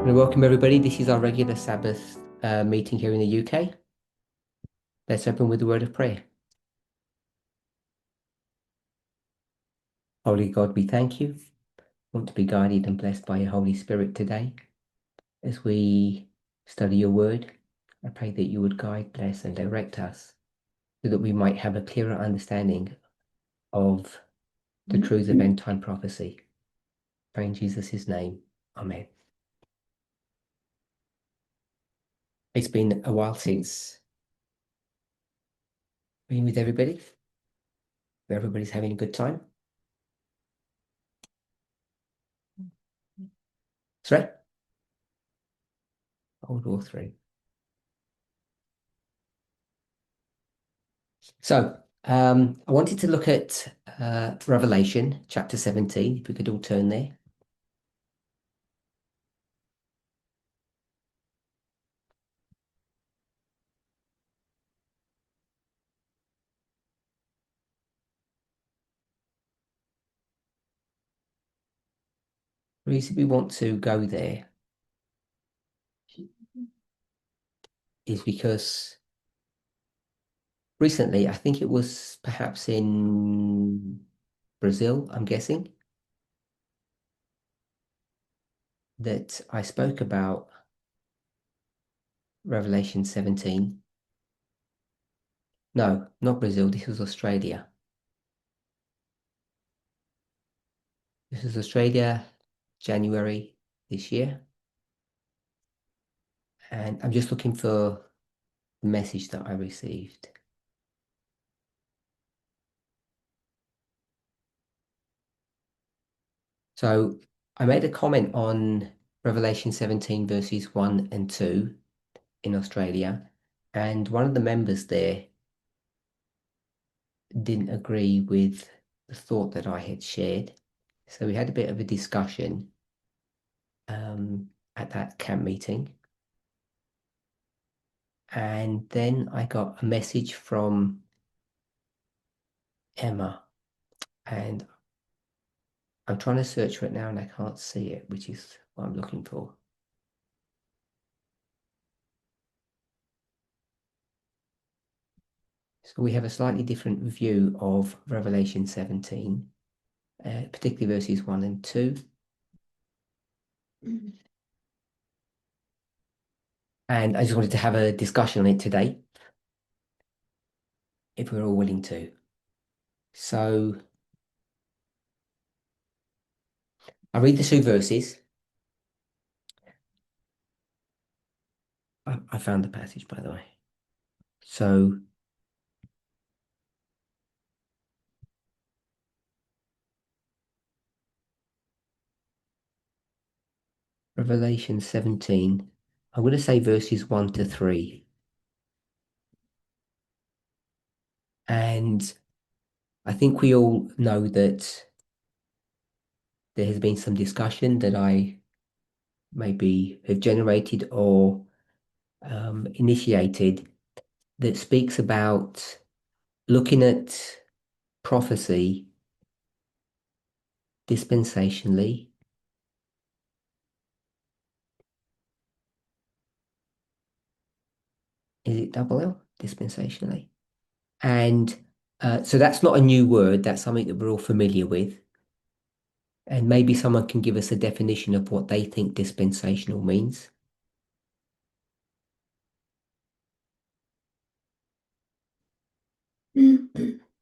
And welcome everybody. This is our regular Sabbath meeting here in the UK. Let's open with the word of prayer. Holy God, we thank you. We want to be guided and blessed by your Holy Spirit today. As we study your word, I pray that you would guide, bless, and direct us so that we might have a clearer understanding of the truths of end time prophecy. Pray in Jesus' name. Amen. It's been a while since being with everybody. Everybody's having a good time. Sorry? World War III. So, I wanted to look at Revelation chapter 17, if we could all turn there. The reason we want to go there is because recently, I think it was perhaps in Brazil, I'm guessing, that I spoke about Revelation 17. No, not Brazil, this was Australia. This was Australia, January this year. And I'm just looking for the message that I received. So I made a comment on Revelation 17 verses 1 and 2 in Australia, and one of the members there didn't agree with the thought that I had shared. So we had a bit of a discussion at that camp meeting. And then I got a message from Emma, and I'm trying to search for it now and I can't see it, which is what I'm looking for. So we have a slightly different view of Revelation 17, particularly verses 1 and 2. And I just wanted to have a discussion on it today, if we're all willing to. So I read the two verses. I found the passage, by the way. So Revelation 17, I'm going to say verses 1 to 3. And I think we all know that there has been some discussion that I maybe have generated or initiated that speaks about looking at prophecy dispensationally. Is it double L? Dispensationally. And so that's not a new word. That's something that we're all familiar with. And maybe someone can give us a definition of what they think dispensational means.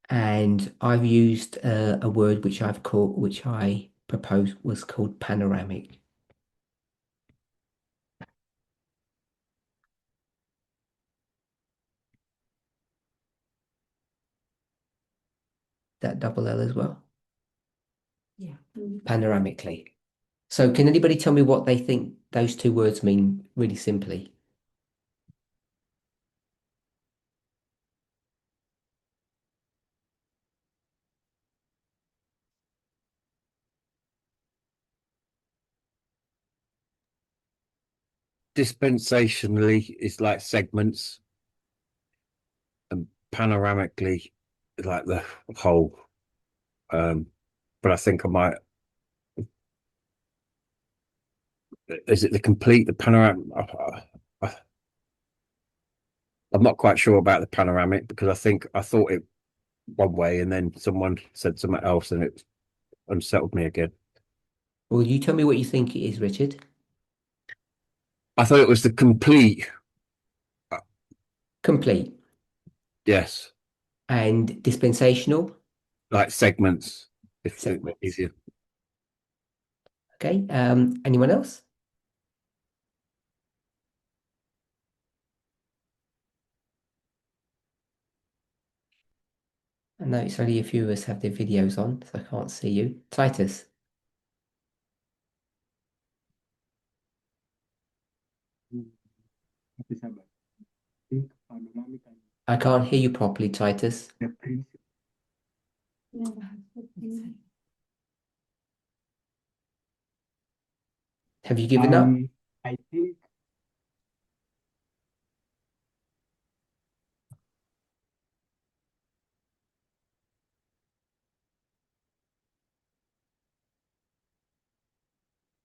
And I've used a word which I proposed was called panoramic. That double L as well? Yeah. Panoramically. So can anybody tell me what they think those two words mean really simply? Dispensationally is like segments, and panoramically is like the whole. But I think I might Is it the panoramic? I'm not quite sure about the panoramic because I thought it one way and then someone said something else and it unsettled me again. Well, you tell me what you think it is, Richard. I thought it was the complete. uh, Complete Yes, and dispensational like segments, if it makes segments. easier. Okay. Anyone else? I know it's only a few of us have their videos on, so I can't see you. Titus, I can't hear you properly, Titus. Have you given up? I think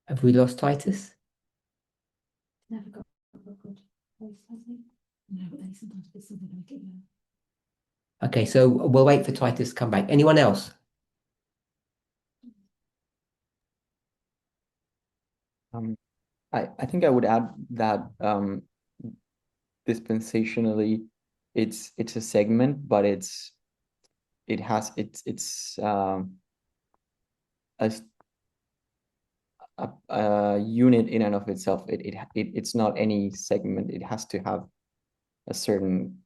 Have we lost Titus? Never got a good voice, has he? No, but they sometimes put something like it there. Okay, so we'll wait for Titus to come back. Anyone else? um, I think I would add that dispensationally, it's a segment, but it has it's a, a unit in and of itself. It's not any segment. It has to have a certain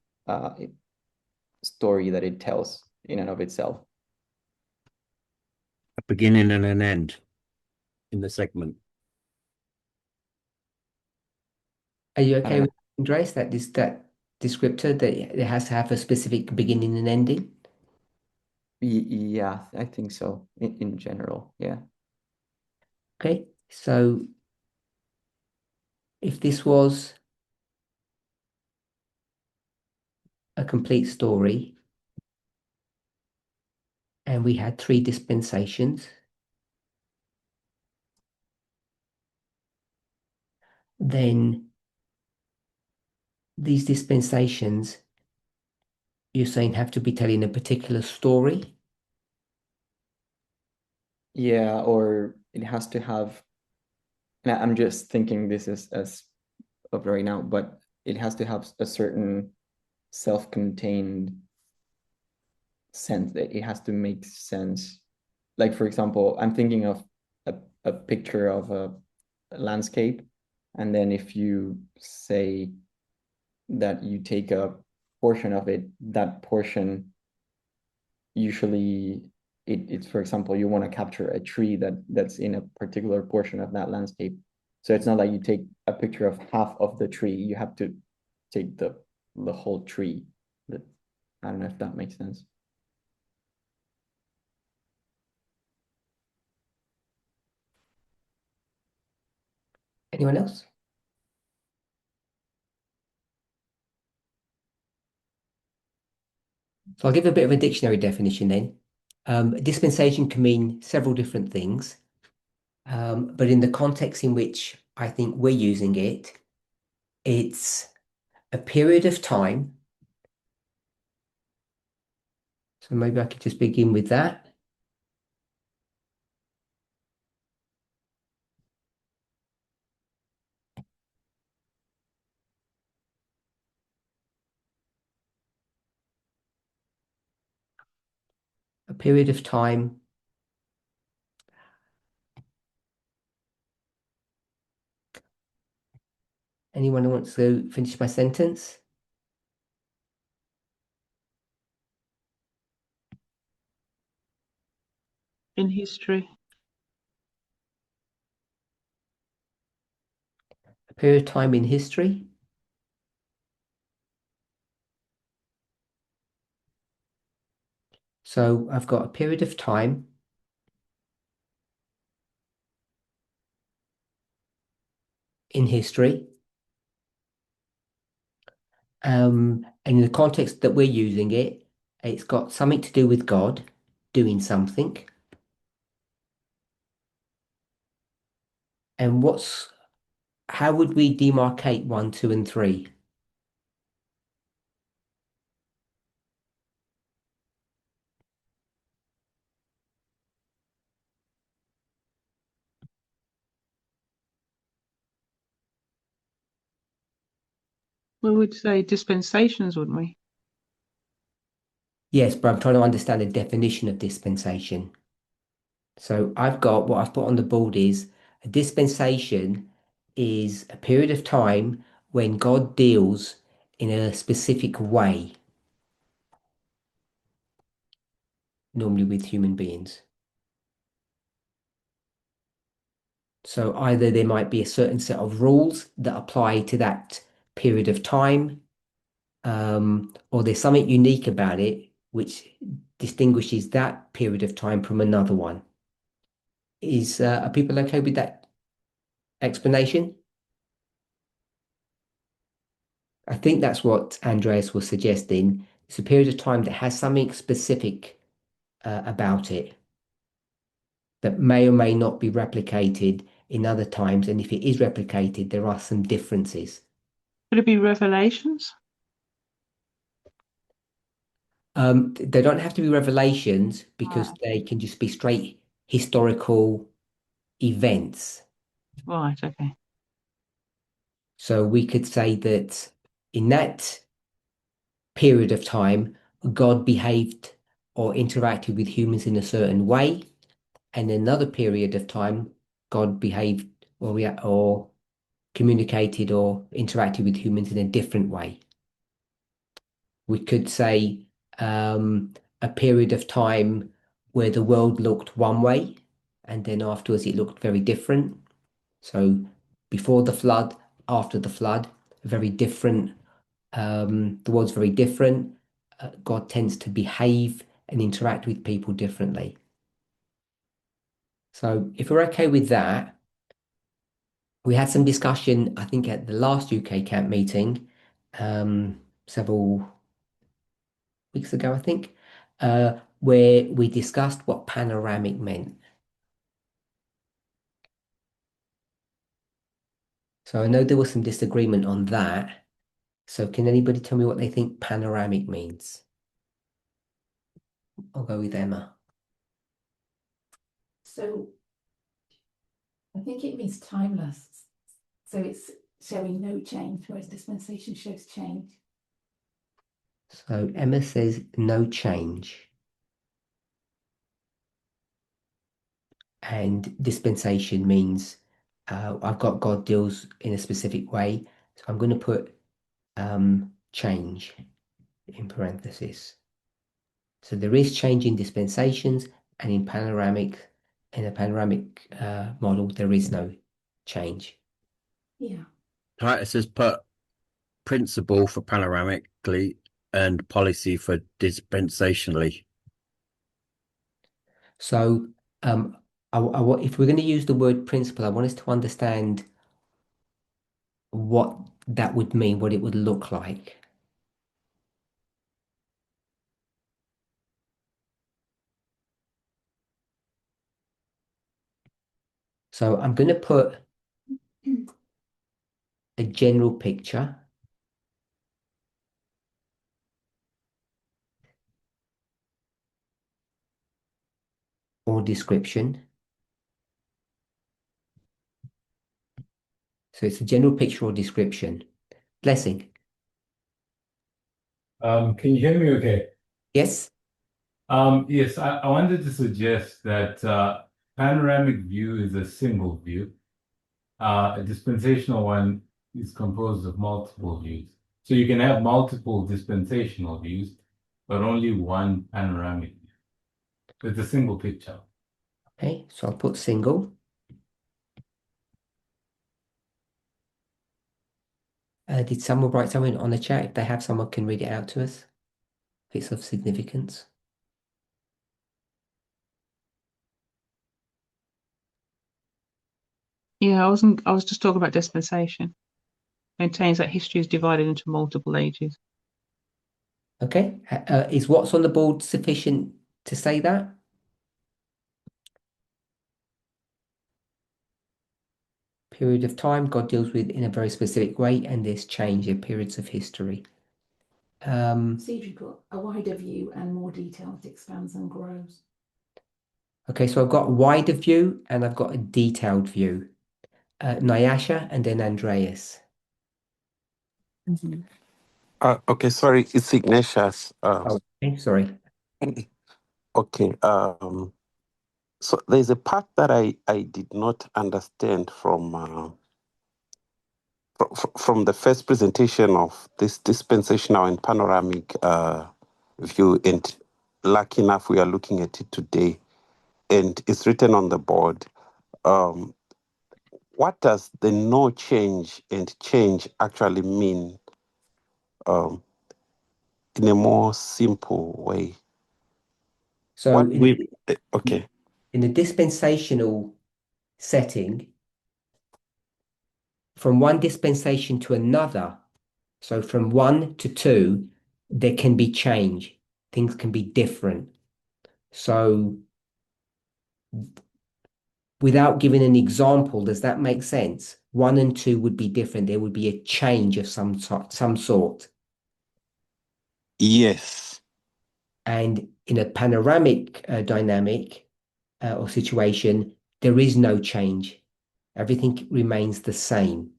story that it tells in and of itself. A beginning and an end in the segment. Are you I okay don't know. with Andres, that descriptor that it has to have a specific beginning and ending? Yeah, I think so in general. Yeah. Okay, so if this was a complete story and we had three dispensations, then these dispensations, you're saying, have to be telling a particular story? Yeah, or it has to have, and I'm just thinking this is as of right now, but it has to have a certain self-contained sense that it has to make sense. Like, for example, I'm thinking of a picture of a landscape, and then if you say that you take a portion of it, that portion usually it's, for example, you want to capture a tree that's in a particular portion of that landscape. So it's not like you take a picture of half of the tree. You have to take the whole tree. That, I don't know if that makes sense. Anyone else? So I'll give a bit of a dictionary definition then. Dispensation can mean several different things, but in the context in which I think we're using it, it's a period of time. So maybe I could just begin with that. A period of time. Anyone who wants to finish my sentence? In history. A period of time in history. So I've got a period of time in history. And in the context that we're using it, it's got something to do with God doing something. And what's how would we demarcate 1, 2, and 3? We would say dispensations, wouldn't we? Yes, but I'm trying to understand the definition of dispensation. So I've got what I've put on the board is a dispensation is a period of time when God deals in a specific way, normally with human beings. So either there might be a certain set of rules that apply to that period of time, or there's something unique about it which distinguishes that period of time from another one. Are people okay with that explanation? I think that's what Andreas was suggesting. It's a period of time that has something specific about it that may or may not be replicated in other times. And if it is replicated, there are some differences. Could it be revelations? They don't have to be revelations because they can just be straight historical events. Right, okay. So we could say that in that period of time, God behaved or interacted with humans in a certain way. And another period of time, God behaved or communicated or interacted with humans in a different way. We could say a period of time where the world looked one way, and then afterwards it looked very different. So before the flood, after the flood, very different. The world's very different. God tends to behave and interact with people differently. So if we're okay with that, we had some discussion, I think, at the last UK camp meeting, several weeks ago, I think, where we discussed what panoramic meant. So I know there was some disagreement on that. So can anybody tell me what they think panoramic means? I'll go with Emma. So I think it means timeless. So it's showing no change, whereas dispensation shows change. So Emma says no change. And dispensation means I've got God deals in a specific way. So I'm going to put change in parentheses. So there is change in dispensations, and in a panoramic model, there is no change. Yeah. Titus has put principle for panoramically and policy for dispensationally. So if we're going to use the word principle, I want us to understand what that would mean, what it would look like. So I'm going to put a general picture. Or description. So it's a general picture or description. Blessing. Can you hear me okay? Yes? Yes, I wanted to suggest that panoramic view is a single view. A dispensational one is composed of multiple views. So you can have multiple dispensational views, but only one panoramic view. It's a single picture. Okay, so I'll put single. Did someone write something on the chat? If they have, someone can read it out to us. If it's of significance. Yeah, I was just talking about dispensation. Maintains that history is divided into multiple ages. Okay, is what's on the board sufficient to say that? period of time God deals with in a very specific way, and there's change in periods of history. Cedric put a wider view and more detail. It expands and grows. Okay, so I've got a wider view and I've got a detailed view. Nyasha and then Andreas. Okay, sorry, it's Ignatius. Okay, sorry. Okay, so there's a part that I did not understand from the first presentation of this dispensational and panoramic view, and lucky enough we are looking at it today, and it's written on the board. What does the no change and change actually mean in a more simple way? So What we okay. in a dispensational setting, from one dispensation to another, so from 1 to 2, there can be change. Things can be different. So without giving an example, does that make sense? 1 and 2 would be different. There would be a change of some sort. Yes. And in a panoramic dynamic or situation, there is no change. Everything remains the same.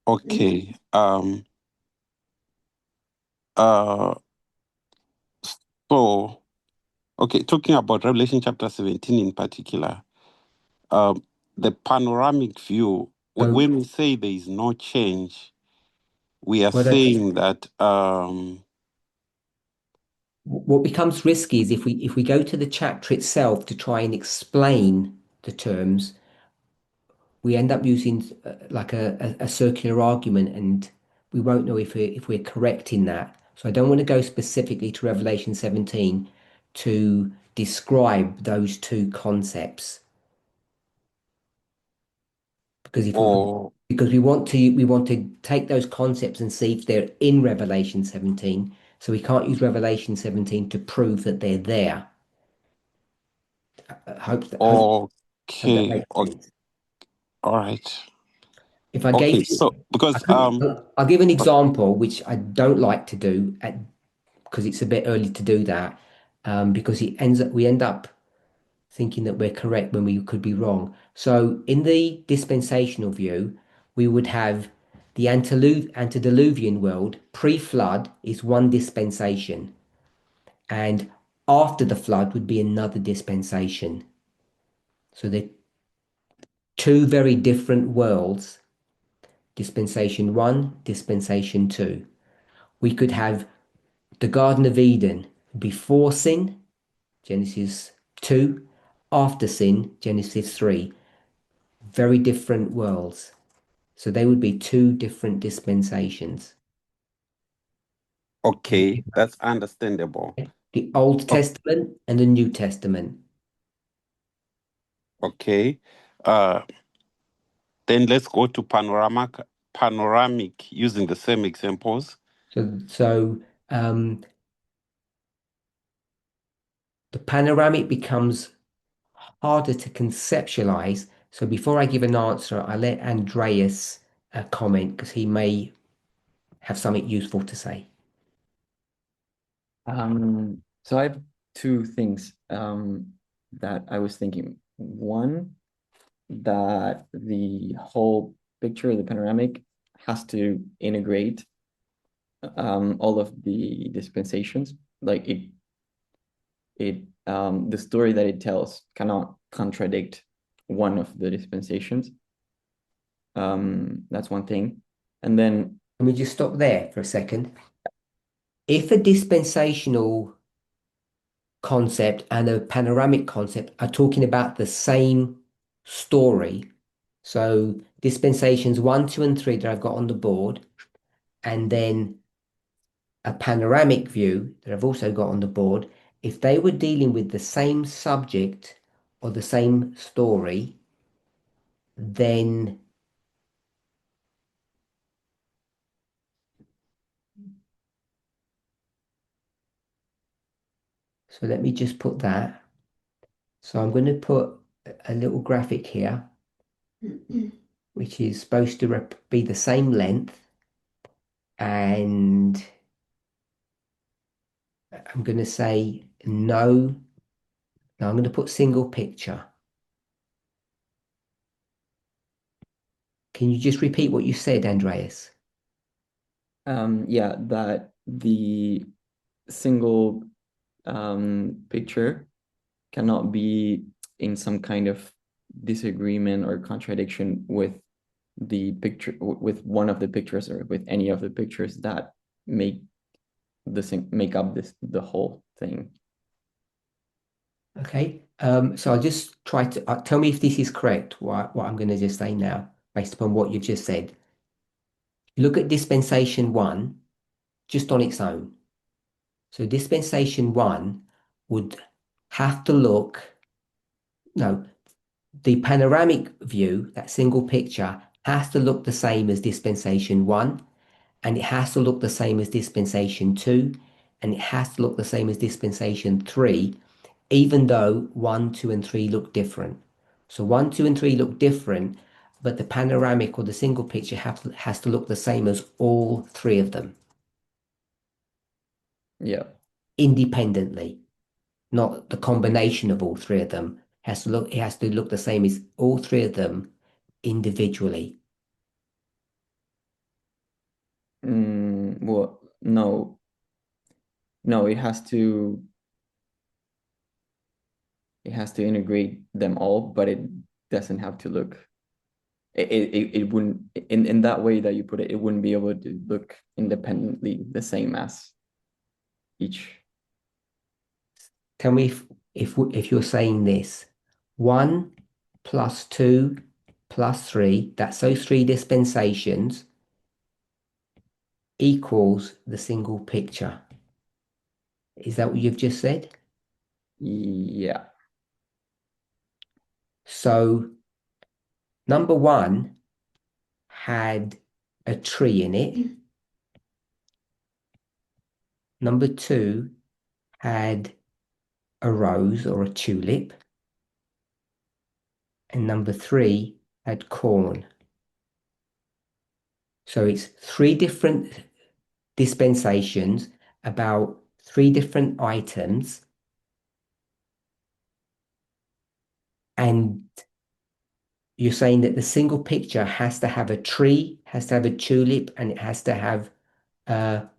Okay. So okay, talking about Revelation chapter 17 in particular, the panoramic view, So when we say there is no change, we are what saying that what becomes risky is if we go to the chapter itself to try and explain the terms, we end up using like a circular argument, and we won't know if we're correct in that. So I don't want to go specifically to Revelation 17 to describe those two concepts, because or because we want to take those concepts and see if they're in Revelation 17. So we can't use Revelation 17 to prove that they're there. Hope that okay, makes sense. all right. If I gave Okay, so because I'll give an example, which I don't like to do because it's a bit early to do that, because we end up thinking that we're correct when we could be wrong. So in the dispensational view, we would have the antediluvian world. Pre-flood is one dispensation, and after the flood would be another dispensation. So they're two very different worlds. Dispensation 1, dispensation 2. We could have the Garden of Eden before sin, Genesis 2, after sin, Genesis 3. Very different worlds. So they would be two different dispensations. okay, that's understandable. The Old Oh, Testament and the New Testament. okay. Then let's go to panoramic using the same examples. So the panoramic becomes harder to conceptualize. So before I give an answer, I let Andreas comment because he may have something useful to say. So I have two things that I was thinking. One, that the whole picture, the panoramic, has to integrate all of the dispensations. Like the story that it tells cannot contradict one of the dispensations. That's one thing. And then Let me just stop there for a second. If a dispensational concept and a panoramic concept are talking about the same story, so dispensations 1, 2, and 3 that I've got on the board, and then a panoramic view that I've also got on the board, if they were dealing with the same subject or the same story, then So let me just put that. So I'm going to put a little graphic here, which is supposed to be the same length. And I'm going to say no. Now I'm going to put single picture. Can you just repeat what you said, Andreas? Yeah, that the single picture cannot be in some kind of disagreement or contradiction with the picture, with one of the pictures, or with any of the pictures that make up the whole thing. Okay. So I'll just try to tell me if this is correct, what I'm going to just say now, based upon what you've just said. Look at dispensation 1 just on its own. So dispensation 1 would have to look, no, the panoramic view, that single picture, has to look the same as dispensation 1, and it has to look the same as dispensation 2, and it has to look the same as dispensation 3, even though 1, 2, and 3 look different. So 1, 2, and 3 look different, but the panoramic or the single picture has to look the same as all 3 of them. Yeah. Independently, not the combination of all 3 of them. It has to look the same as all 3 of them individually. Well, no. No, it has to integrate them all, but it doesn't have to look, it wouldn't, in that way that you put it, it wouldn't be able to look independently the same as each. Tell me if you're saying this, 1 plus 2 plus 3, that's those 3 dispensations, equals the single picture. Is that what you've just said? Yeah. So number 1 had a tree in it. Number 2 had a rose or a tulip. And number 3 had corn. So it's 3 different dispensations about 3 different items. And you're saying that the single picture has to have a tree, has to have a tulip, and it has to have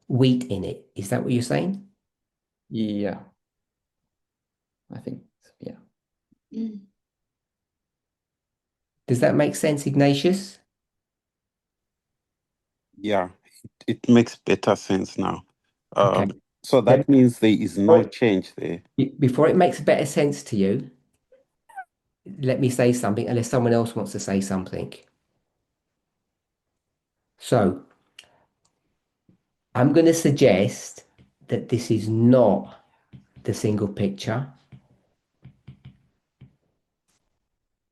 wheat in it. Is that what you're saying? Yeah. I think, yeah. Does that make sense, Ignatius? Yeah, it makes better sense now. Okay. So that means there is no change there. Before it makes better sense to you, let me say something, unless someone else wants to say something. So I'm going to suggest that this is not the single picture.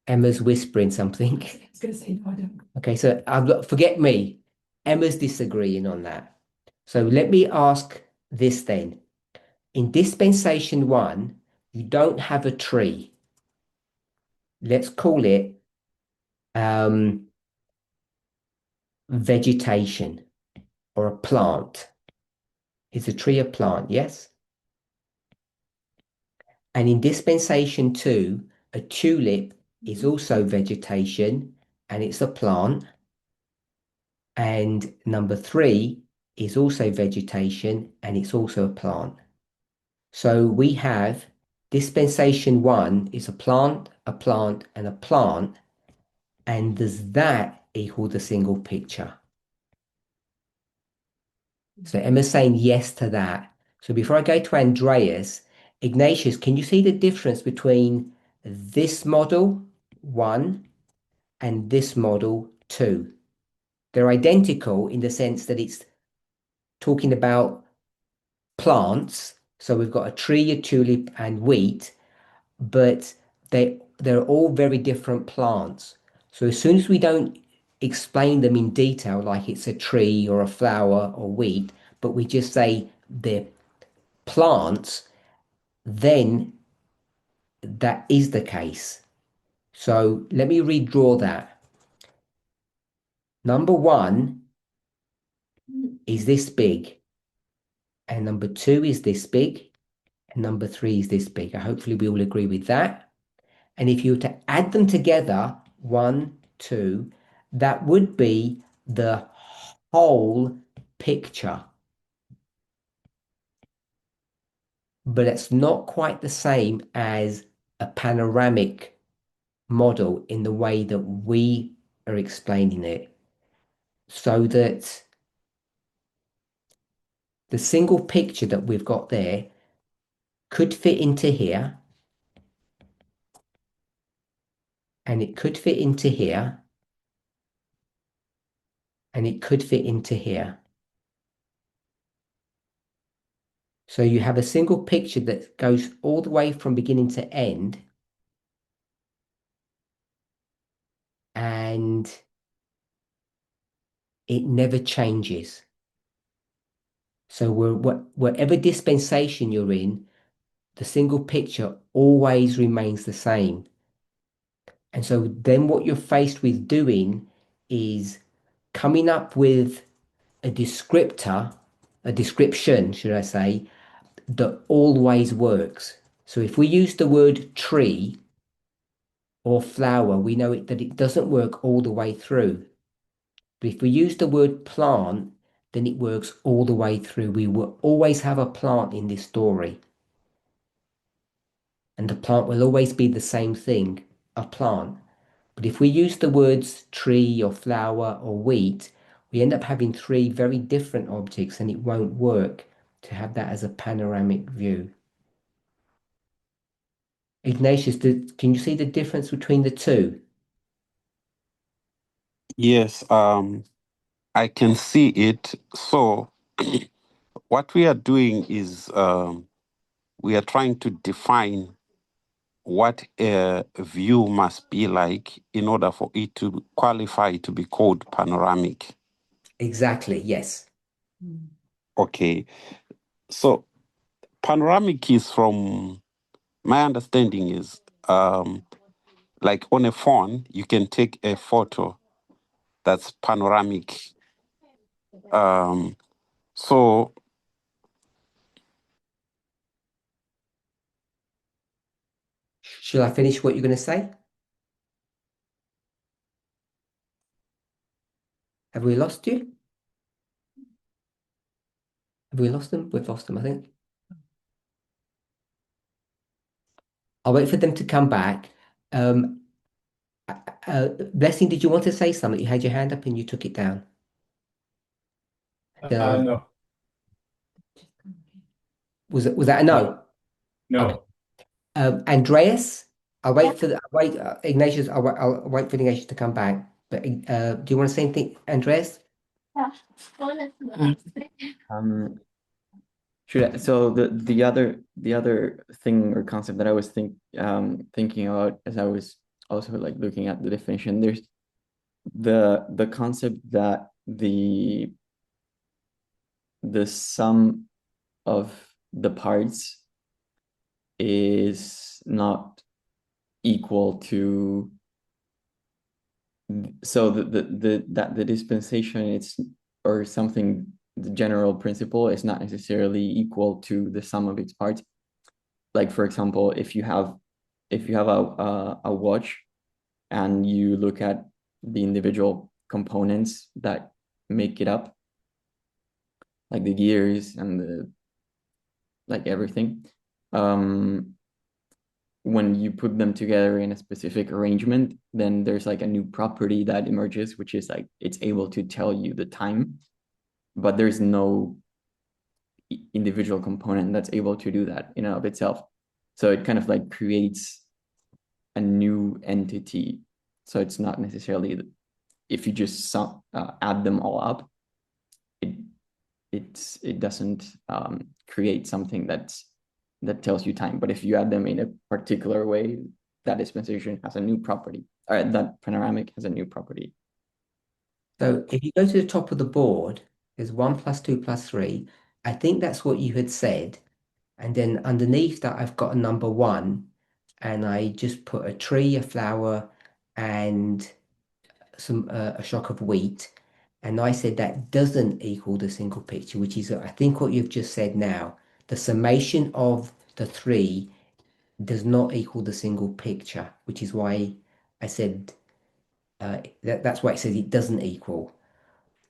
Emma's whispering something. I was going to say, no, I don't. Okay, so forget me. Emma's disagreeing on that. So let me ask this then. In dispensation 1, you don't have a tree. Let's call it vegetation or a plant. Is a tree a plant? Yes. And in dispensation 2, a tulip is also vegetation and it's a plant. And number 3 is also vegetation and it's also a plant. So we have dispensation 1 is a plant, and a plant. And does that equal the single picture? So Emma's saying yes to that. So before I go to Andreas, Ignatius, can you see the difference between this model 1 and this model 2? They're identical in the sense that it's talking about plants. So we've got a tree, a tulip, and wheat, but they're all very different plants. So as soon as we don't explain them in detail, like it's a tree or a flower or wheat, but we just say they're plants, then that is the case. So let me redraw that. Number one is this big, and number two is this big, and number three is this big. Hopefully we all agree with that. And if you were to add them together, 1, 2, that would be the whole picture. But it's not quite the same as a panoramic model in the way that we are explaining it. So that the single picture that we've got there could fit into here, and it could fit into here, and it could fit into here. So you have a single picture that goes all the way from beginning to end, and it never changes. So whatever dispensation you're in, the single picture always remains the same. And so then what you're faced with doing is coming up with a descriptor, a description, should I say, that always works. So if we use the word tree or flower, we know that it doesn't work all the way through. But if we use the word plant, then it works all the way through. We will always have a plant in this story. And the plant will always be the same thing, a plant. But if we use the words tree or flower or wheat, we end up having three very different objects, and it won't work to have that as a panoramic view. Ignatius, can you see the difference between the two? Yes, I can see it. So what we are doing is we are trying to define what a view must be like in order for it to qualify to be called panoramic. Exactly, yes. Okay, so panoramic is, from my understanding, is like on a phone, you can take a photo that's panoramic. So Shall I finish what you're going to say? Have we lost you? Have we lost them? We've lost them, I think. I'll wait for them to come back. Blessing, did you want to say something? You had your hand up and you took it down. No, Was that a no? no. Andreas, I'll wait for Ignatius. I'll wait for Ignatius to come back. But do you want to say anything, Andreas? So the other thing or concept that I was thinking about as I was also like looking at the definition, there's the concept that the sum of the parts is not equal to, so the dispensation, it's, or something, the general principle is not necessarily equal to the sum of its parts. Like, for example, if you have a watch and you look at the individual components that make it up, like the gears and the, like everything, when you put them together in a specific arrangement, then there's like a new property that emerges, which is like it's able to tell you the time, but there's no individual component that's able to do that in and of itself. So it kind of like creates a new entity. So it's not necessarily, if you just add them all up, it doesn't create something that tells you time. But if you add them in a particular way, that dispensation has a new property, or that panoramic has a new property. So if you go to the top of the board, there's 1 + 2 + 3. I think that's what you had said. And then underneath that, I've got a number 1, and I just put a tree, a flower, and a shock of wheat. And I said that doesn't equal the single picture, which is, I think, what you've just said now. The summation of the 3 does not equal the single picture, which is why I said that's why it says it doesn't equal.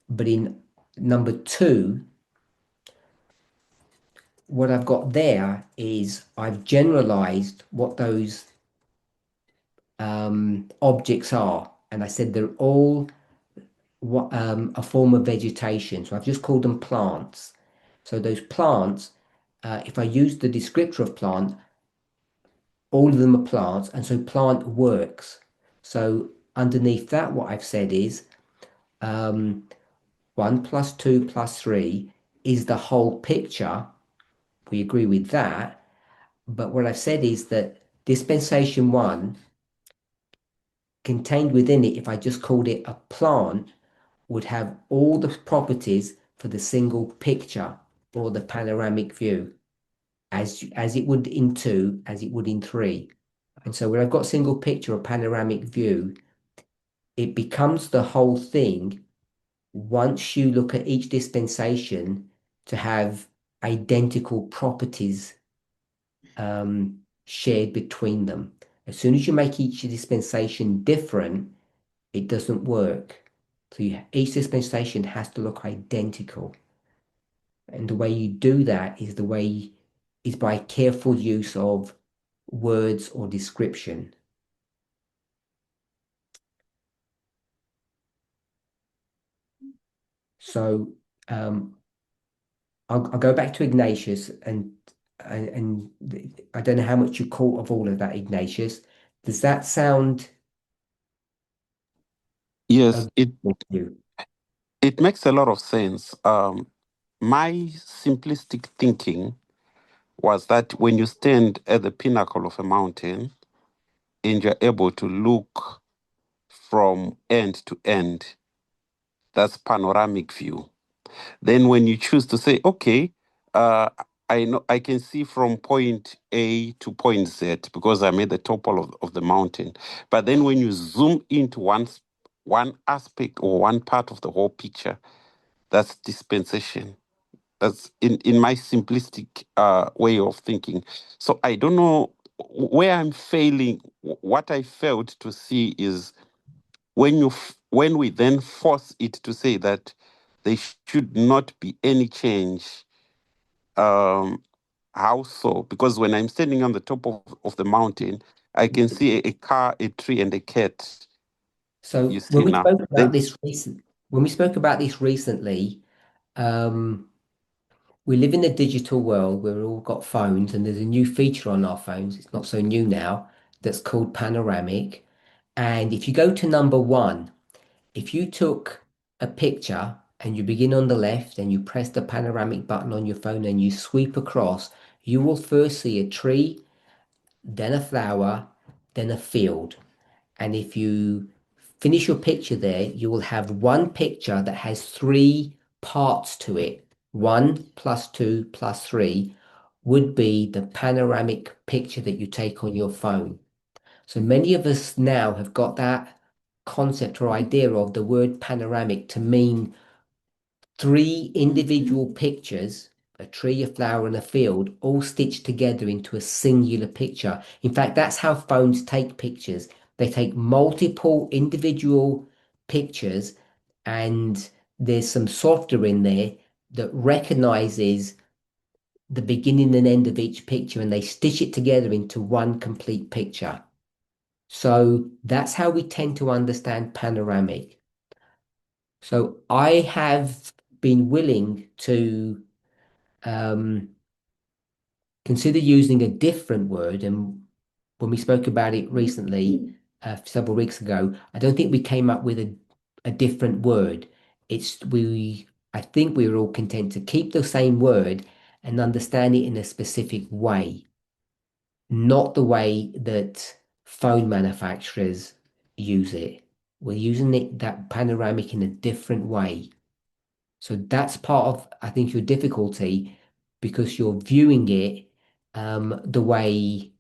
But in number 2, what I've got there is I've generalized what those objects are. And I said they're all a form of vegetation. So I've just called them plants. So those plants, if I use the descriptor of plant, all of them are plants. And so plant works. So underneath that, what I've said is 1 + 2 + 3 is the whole picture. We agree with that. But what I've said is that dispensation 1 contained within it, if I just called it a plant, would have all the properties for the single picture or the panoramic view, as it would in 2, as it would in 3. And so when I've got single picture or panoramic view, it becomes the whole thing once you look at each dispensation to have identical properties shared between them. As soon as you make each dispensation different, it doesn't work. So each dispensation has to look identical. And the way you do that is by careful use of words or description. So I'll go back to Ignatius, and I don't know how much you caught of all of that, Ignatius. Does that sound Yes, with you? it makes a lot of sense. My simplistic thinking was that when you stand at the pinnacle of a mountain and you're able to look from end to end, that's panoramic view. Then when you choose to say, okay, uh, I know I can see from point A to point Z because I'm at the top of the mountain. But then when you zoom into one aspect or one part of the whole picture, that's dispensation. That's in my simplistic way of thinking. So I don't know where I'm failing. What I failed to see is when we then force it to say that there should not be any change. How so? Because when I'm standing on the top of the mountain, I can see a car, a tree, and a cat. So You see now. when we spoke about this recently, we live in a digital world where we've all got phones, and there's a new feature on our phones. It's not so new now. That's called panoramic. And if you go to number 1, if you took a picture and you begin on the left and you press the panoramic button on your phone and you sweep across, you will first see a tree, then a flower, then a field. And if you finish your picture there, you will have one picture that has 3 parts to it. 1 + 2 + 3 would be the panoramic picture that you take on your phone. So many of us now have got that concept or idea of the word panoramic to mean 3 individual pictures, a tree, a flower, and a field, all stitched together into a singular picture. In fact, that's how phones take pictures. They take multiple individual pictures, and there's some software in there that recognizes the beginning and end of each picture, and they stitch it together into one complete picture. So that's how we tend to understand panoramic. So I have been willing to consider using a different word. And when we spoke about it recently, several weeks ago, I don't think we came up with a different word. I think we were all content to keep the same word and understand it in a specific way, not the way that phone manufacturers use it. We're using that panoramic in a different way. So that's part of, I think, your difficulty, because you're viewing it the way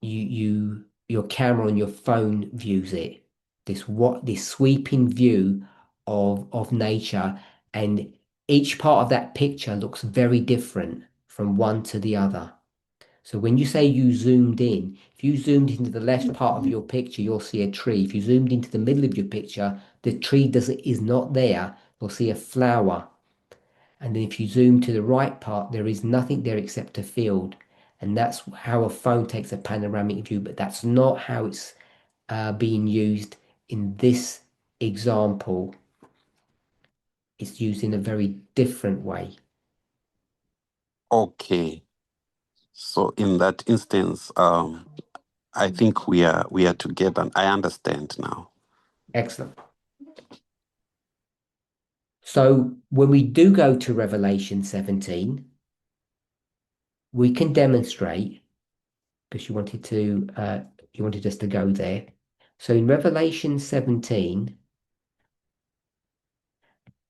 your camera on your phone views it. This sweeping view of nature, and each part of that picture looks very different from one to the other. So when you say you zoomed in, if you zoomed into the left part of your picture, you'll see a tree. If you zoomed into the middle of your picture, the tree is not there. You'll see a flower. And then if you zoom to the right part, there is nothing there except a field. And that's how a phone takes a panoramic view, but that's not how it's being used in this example. It's used in a very different way. Okay. So in that instance, I think we are together. I understand now. Excellent. So when we do go to Revelation 17, we can demonstrate, because you wanted us to go there. So in Revelation 17,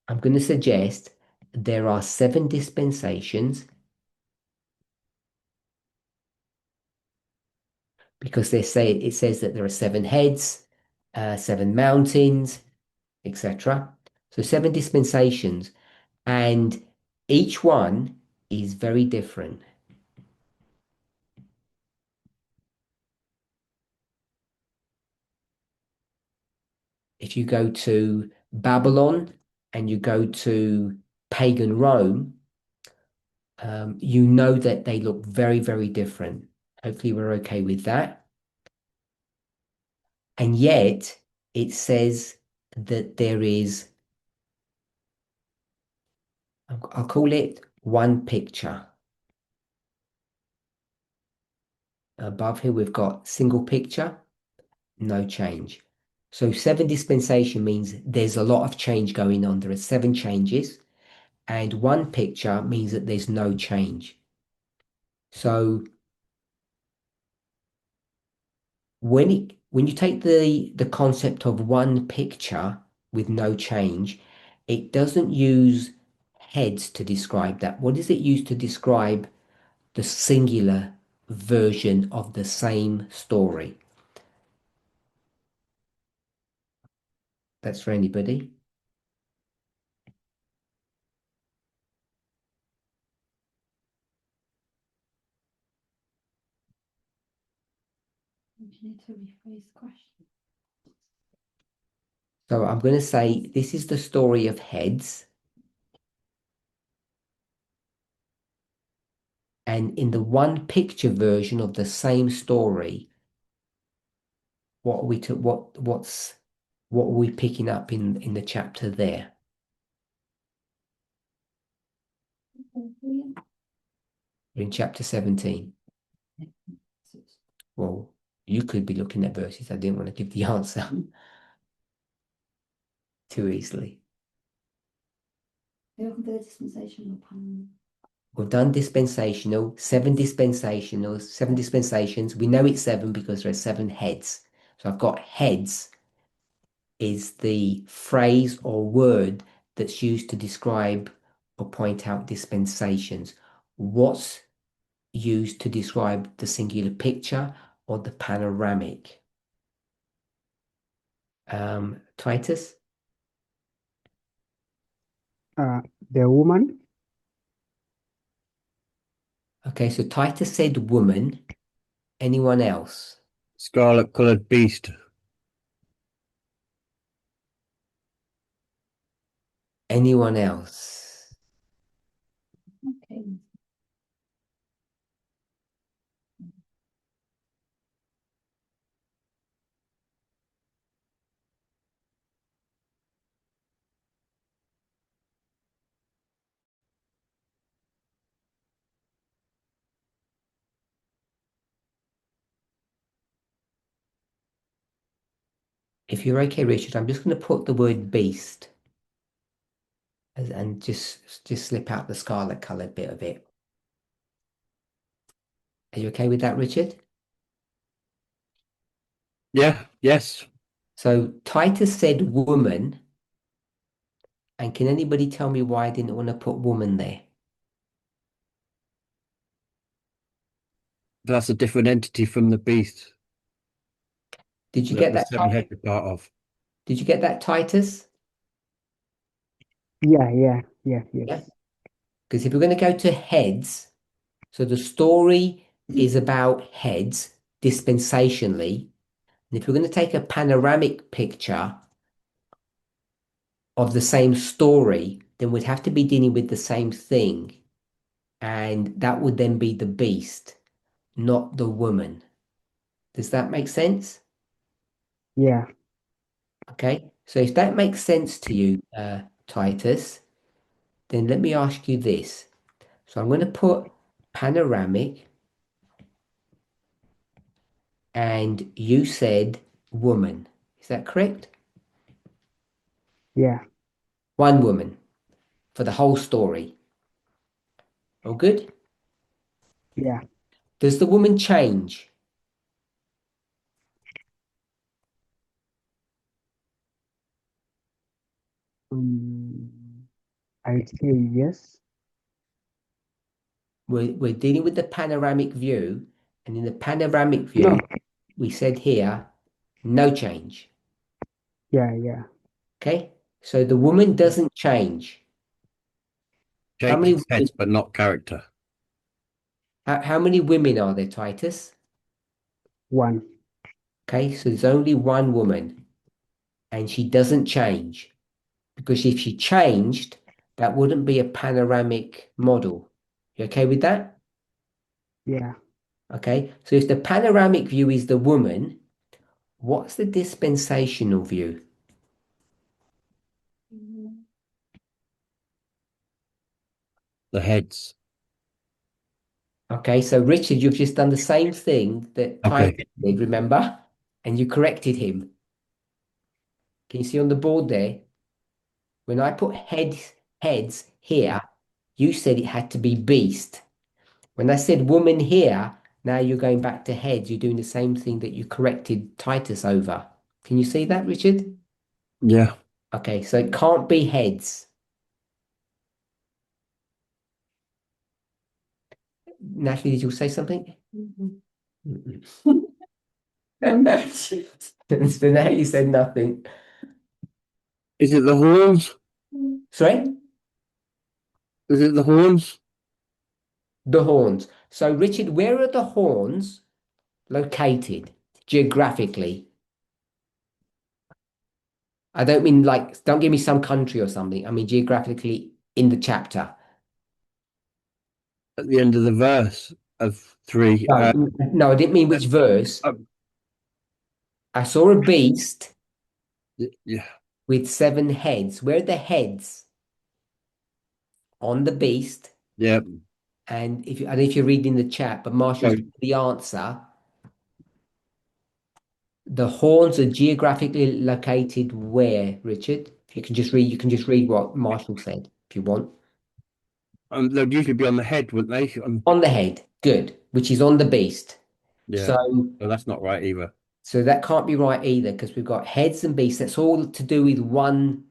I'm going to suggest there are 7 dispensations, because it says that there are 7 heads, 7 mountains, etc. So 7 dispensations, and each one is very different. If you go to Babylon and you go to pagan Rome, you know that they look very, very different. Hopefully, we're okay with that. And yet, it says that there is, I'll call it one picture. Above here, we've got single picture, no change. So 7 dispensation means there's a lot of change going on. There are 7 changes, and one picture means that there's no change. So when you take the concept of one picture with no change, it doesn't use heads to describe that. What does it use to describe the singular version of the same story? That's for anybody. You need to rephrase the question. So I'm going to say this is the story of heads. And in the one picture version of the same story, what are we picking up in the chapter there? In chapter 17. Well, you could be looking at verses. I didn't want to give the answer too easily. You're looking for the dispensational panel. We've done dispensational, 7 dispensationals, 7 dispensations. We know it's 7 because there are 7 heads. So I've got heads is the phrase or word that's used to describe or point out dispensations. What's used to describe the singular picture or the panoramic? Titus? The woman. Okay, so Titus said woman. Anyone else? Scarlet coloured beast. Anyone else? Okay. If you're okay, Richard, I'm just going to put the word beast and just slip out the scarlet coloured bit of it. Are you okay with that, Richard? Yeah, yes. So Titus said woman. And can anybody tell me why I didn't want to put woman there? That's a different entity from the beast Did you that get the that? seven heads are part of. Did you get that, Titus? Yes. Yeah. Because if we're going to go to heads, so the story is about heads dispensationally. And if we're going to take a panoramic picture of the same story, then we'd have to be dealing with the same thing. And that would then be the beast, not the woman. Does that make sense? Yeah. Okay. So if that makes sense to you, Titus, then let me ask you this. So I'm going to put panoramic, and you said woman. Is that correct? Yeah. One woman for the whole story. All good? Yeah. Does the woman change? I'd say yes. We're dealing with the panoramic view, and in the panoramic view, No. we said here, no change. Yeah. Okay? So the woman doesn't change. How many Changes heads, but not character. how many women are there, Titus? One. Okay, so there's only one woman, and she doesn't change. Because if she changed, that wouldn't be a panoramic model. You okay with that? Yeah. Okay, so if the panoramic view is the woman, what's the dispensational view? The heads. Okay, so Richard, you've just done the same thing that Okay. Titus did, remember? And you corrected him. Can you see on the board there? When I put heads here, you said it had to be beast. When I said woman here, now you're going back to heads. You're doing the same thing that you corrected Titus over. Can you see that, Richard? Yeah. Okay, so it can't be heads. Natalie, did you say something? Mm-mm. So now you said nothing. Is it the horns? Sorry? Is it the horns? The horns. So, Richard, where are the horns located geographically? I don't mean like, don't give me some country or something. I mean geographically in the chapter. At the end of the verse of 3. No, I didn't mean which verse. uh, I saw a beast yeah. with 7 heads. Where are the heads? On the beast. Yeah. And if you, I don't know if you're reading the chat, but Marshall's the answer. The horns are geographically located where, Richard? If you can just read what Marshall said if you want. They'd usually be on the head, wouldn't they? On the head, good, which is on the beast. Yeah. So, Well, that's not right either. so that can't be right either because we've got heads and beasts. That's all to do with one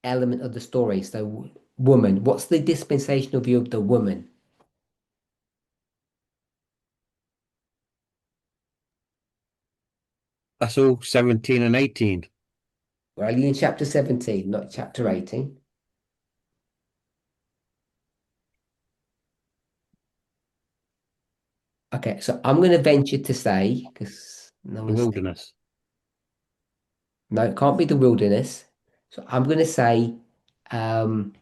element of the story. So, woman, what's the dispensational view of the woman? That's all 17 and 18. We're only in chapter 17, not chapter 18. Okay, so I'm going to venture to say, because no The one's wilderness. no, it can't be the wilderness. So I'm going to say um,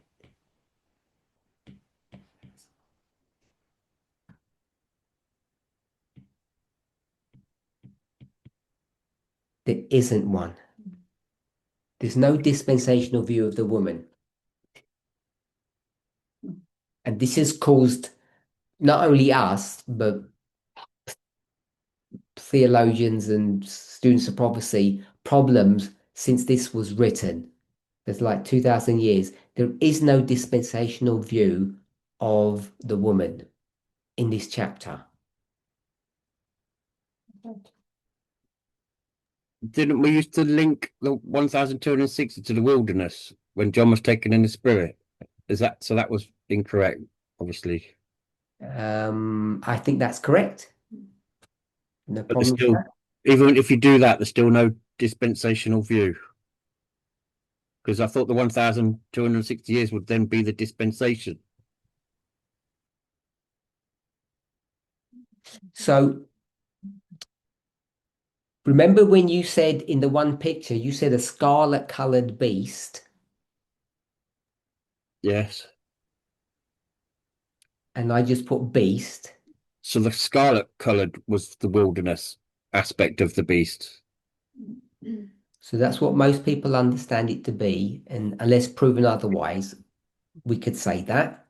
there isn't one. There's no dispensational view of the woman. And this has caused not only us, but theologians and students of prophecy problems since this was written. There's like 2000 years. There is no dispensational view of the woman in this chapter. Didn't we used to link the 1260 to the wilderness when John was taken in the spirit? Is that so? That was incorrect, obviously. I think that's correct. No But there's problem with still, that? even if you do that, there's still no dispensational view. Because I thought the 1,260 years would then be the dispensation. So remember when you said in the one picture, you said a scarlet colored beast, Yes. and I just put beast. So the scarlet coloured was the wilderness aspect of the beast. So that's what most people understand it to be. And unless proven otherwise, we could say that.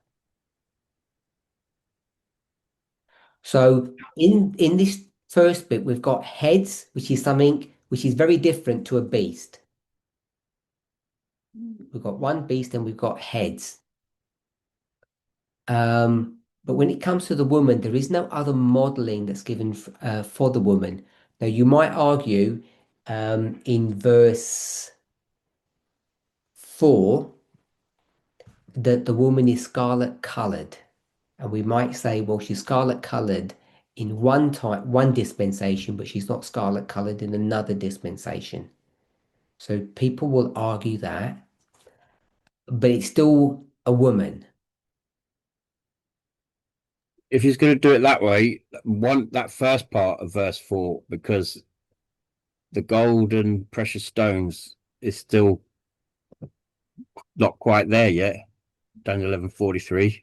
So in this first bit, we've got heads, which is something which is very different to a beast. We've got one beast and we've got heads. But when it comes to the woman, there is no other modeling that's given for the woman. Now, you might argue in verse 4 that the woman is scarlet colored. And we might say, well, she's scarlet colored in one dispensation, but she's not scarlet colored in another dispensation. So people will argue that, but it's still a woman. If he's going to do it that way, that first part of verse 4, because the gold and precious stones is still not quite there yet. Daniel 11:43.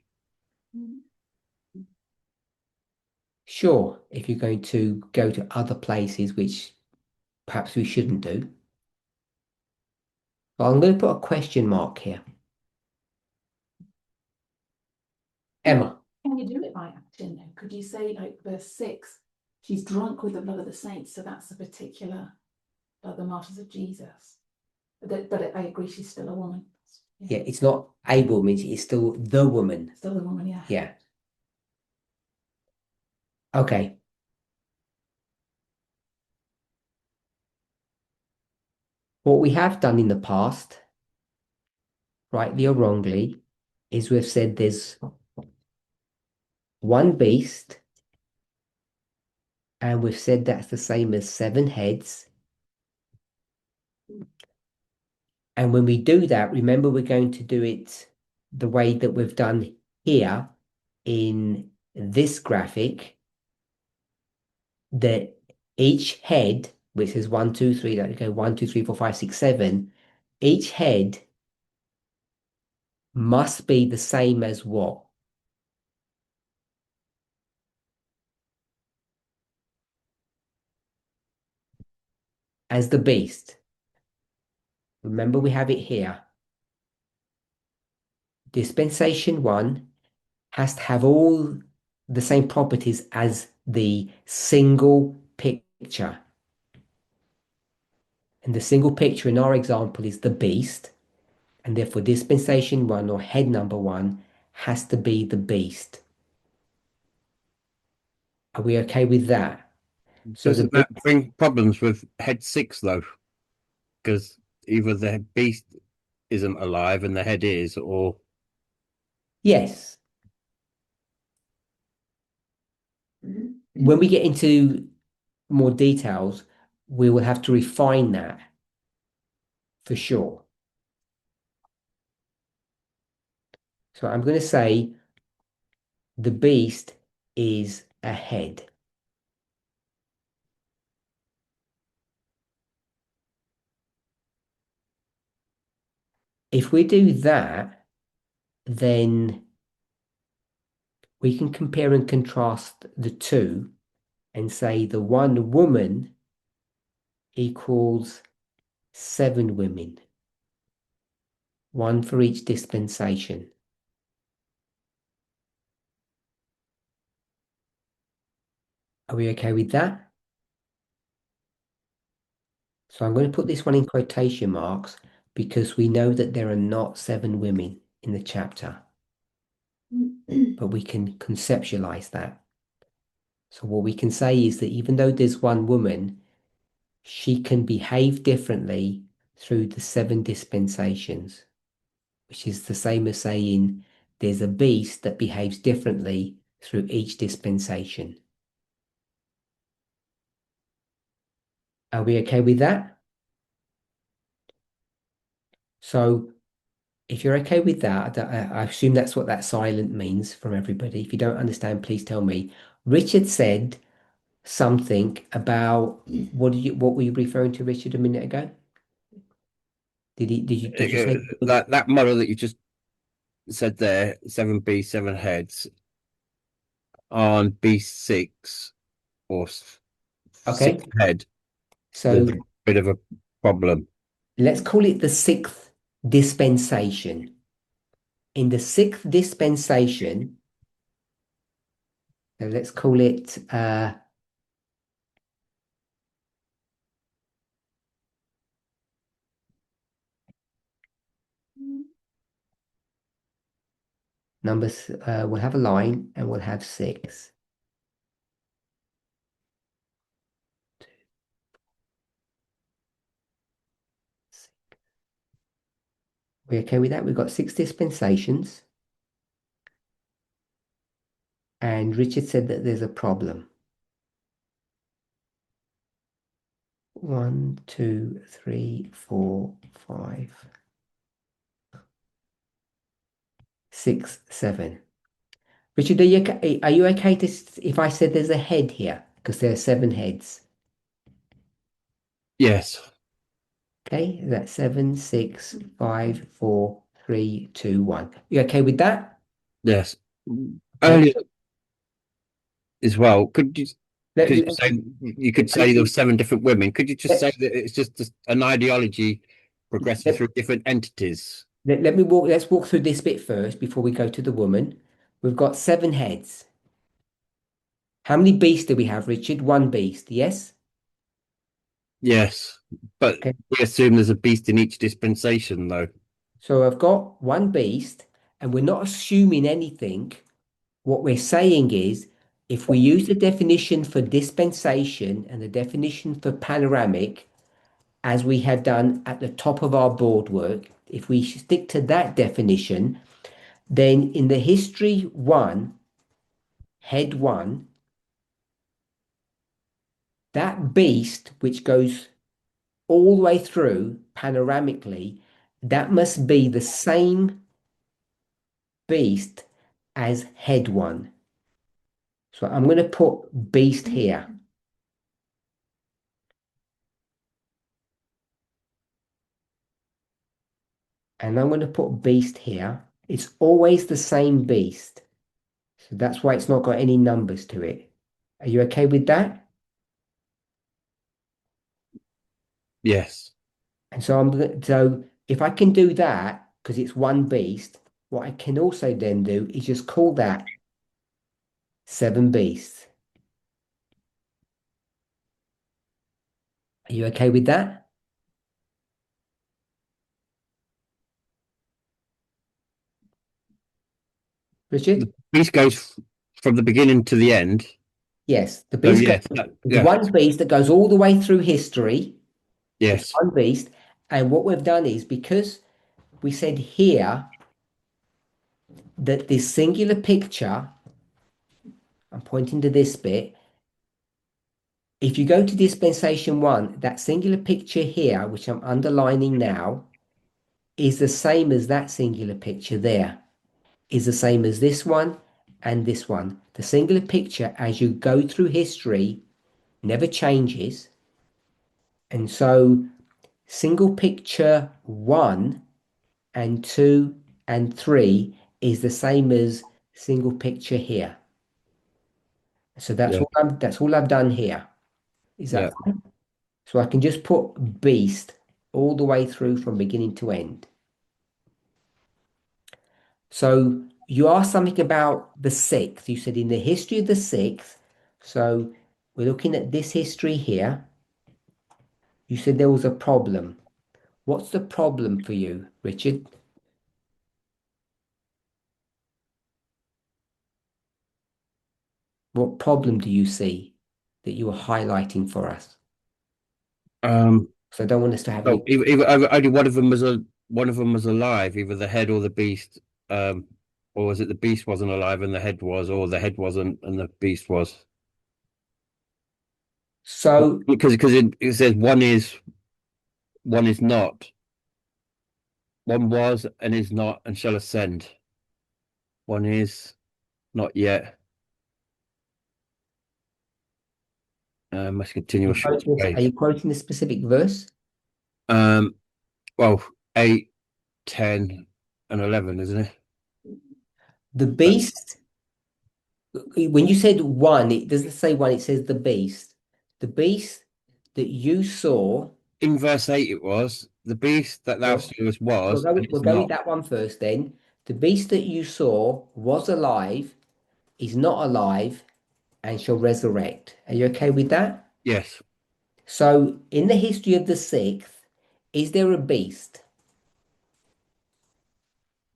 Sure, if you're going to go to other places, which perhaps we shouldn't do. But I'm going to put a question mark here. Emma. Can you do it by action though? Could you say like verse 6, she's drunk with the blood of the saints, so that's a particular the martyrs of Jesus. But I agree, she's still a woman. Yeah, it's not a woman, it's still the woman. Still a woman, yeah. Yeah. Okay. What we have done in the past, rightly or wrongly, is we've said there's one beast, and we've said that's the same as 7 heads. And when we do that, remember we're going to do it the way that we've done here in this graphic, that each head, which is 1, 2, 3, that go 1, 2, 3, 4, 5, 6, 7, each head must be the same as what? As the beast. Remember, we have it here. Dispensation 1 has to have all the same properties as the single picture. And the single picture in our example is the beast. And therefore, dispensation 1 or head number 1 has to be the beast. Are we okay with that? So Doesn't that bring problems with head 6 though? Because either the beast isn't alive and the head is, or yes. When we get into more details, we will have to refine that for sure. So I'm going to say the beast is a head. If we do that, then we can compare and contrast the two and say the one woman equals 7 women, one for each dispensation. Are we okay with that? So I'm going to put this one in quotation marks because we know that there are not 7 women in the chapter, but we can conceptualize that. So what we can say is that even though there's one woman, she can behave differently through the 7 dispensations, which is the same as saying there's a beast that behaves differently through each dispensation. Are we okay with that? So if you're okay with that, I assume that's what that silent means from everybody. If you don't understand, please tell me. Richard said something about what were you referring to, Richard, a minute ago? Did you say that model that you just said there, 7B, 7 heads on B6 or okay? 6 head, there's So a bit of a problem. let's call it the sixth dispensation. In the sixth dispensation, so let's call it numbers. We'll have a line and we'll have 6. We okay with that? We've got 6 dispensations. And Richard said that there's a problem. 1, 2, 3, 4, 5, 6, 7. Richard, are you okay to if I said there's a head here? Because there are 7 heads. Yes. Okay, that's 7, 6, 5, 4, 3, 2, 1. You okay with that? Yes. Okay. Earlier as well, could you Let, because you let, say you could say there were 7 different women. Could you just say let, that it's just an ideology progressing through different entities? let me walk. Let's walk through this bit first before we go to the woman. We've got 7 heads. How many beasts do we have, Richard? 1 beast, yes? Yes, but Okay. we assume there's a beast in each dispensation, though. So I've got 1 beast, and we're not assuming anything. What we're saying is, if we use the definition for dispensation and the definition for panoramic, as we have done at the top of our board work, if we stick to that definition, then in the history 1, head 1, that beast which goes all the way through panoramically, that must be the same beast as head 1. So I'm going to put beast here. And I'm going to put beast here. It's always the same beast. So that's why it's not got any numbers to it. Are you okay with that? Yes. And so if I can do that, because it's 1 beast, what I can also then do is just call that 7 beasts. Are you okay with that? Richard? The beast goes from the beginning to the end. Yes, the So beast goes, yes, the yeah, 1 beast that goes all the way through history. It's yes, 1 beast. And what we've done is, because we said here that this singular picture, I'm pointing to this bit. If you go to dispensation 1, that singular picture here, which I'm underlining now, is the same as that singular picture there, is the same as this one and this one. The singular picture, as you go through history, never changes. And so single picture 1 and 2 and 3 is the same as single picture here. So yeah, that's all I've done here. Is yeah. that fine? So I can just put beast all the way through from beginning to end. So you asked something about the 6th. You said in the history of the 6th. So we're looking at this history here. You said there was a problem. What's the problem for you, Richard? What problem do you see that you are highlighting for us? So I don't want us to have any. Oh, only one of them was alive, either the head or the beast. Or was it the beast wasn't alive and the head was, or the head wasn't and the beast was? So Because it says one is not. One was and is not and shall ascend. One is not yet. Must continue a short are way. you quoting a specific verse? Um, well, 8, 10, and 11, isn't it? The beast, when you said one, it doesn't say one, it says the beast. The beast that you saw, In verse 8, it was the beast that thou well, sawest was and we'll is go with not. that one first then. The beast that you saw was alive, is not alive, and shall resurrect. Are you okay with that? Yes. So, in the history of the sixth, is there a beast?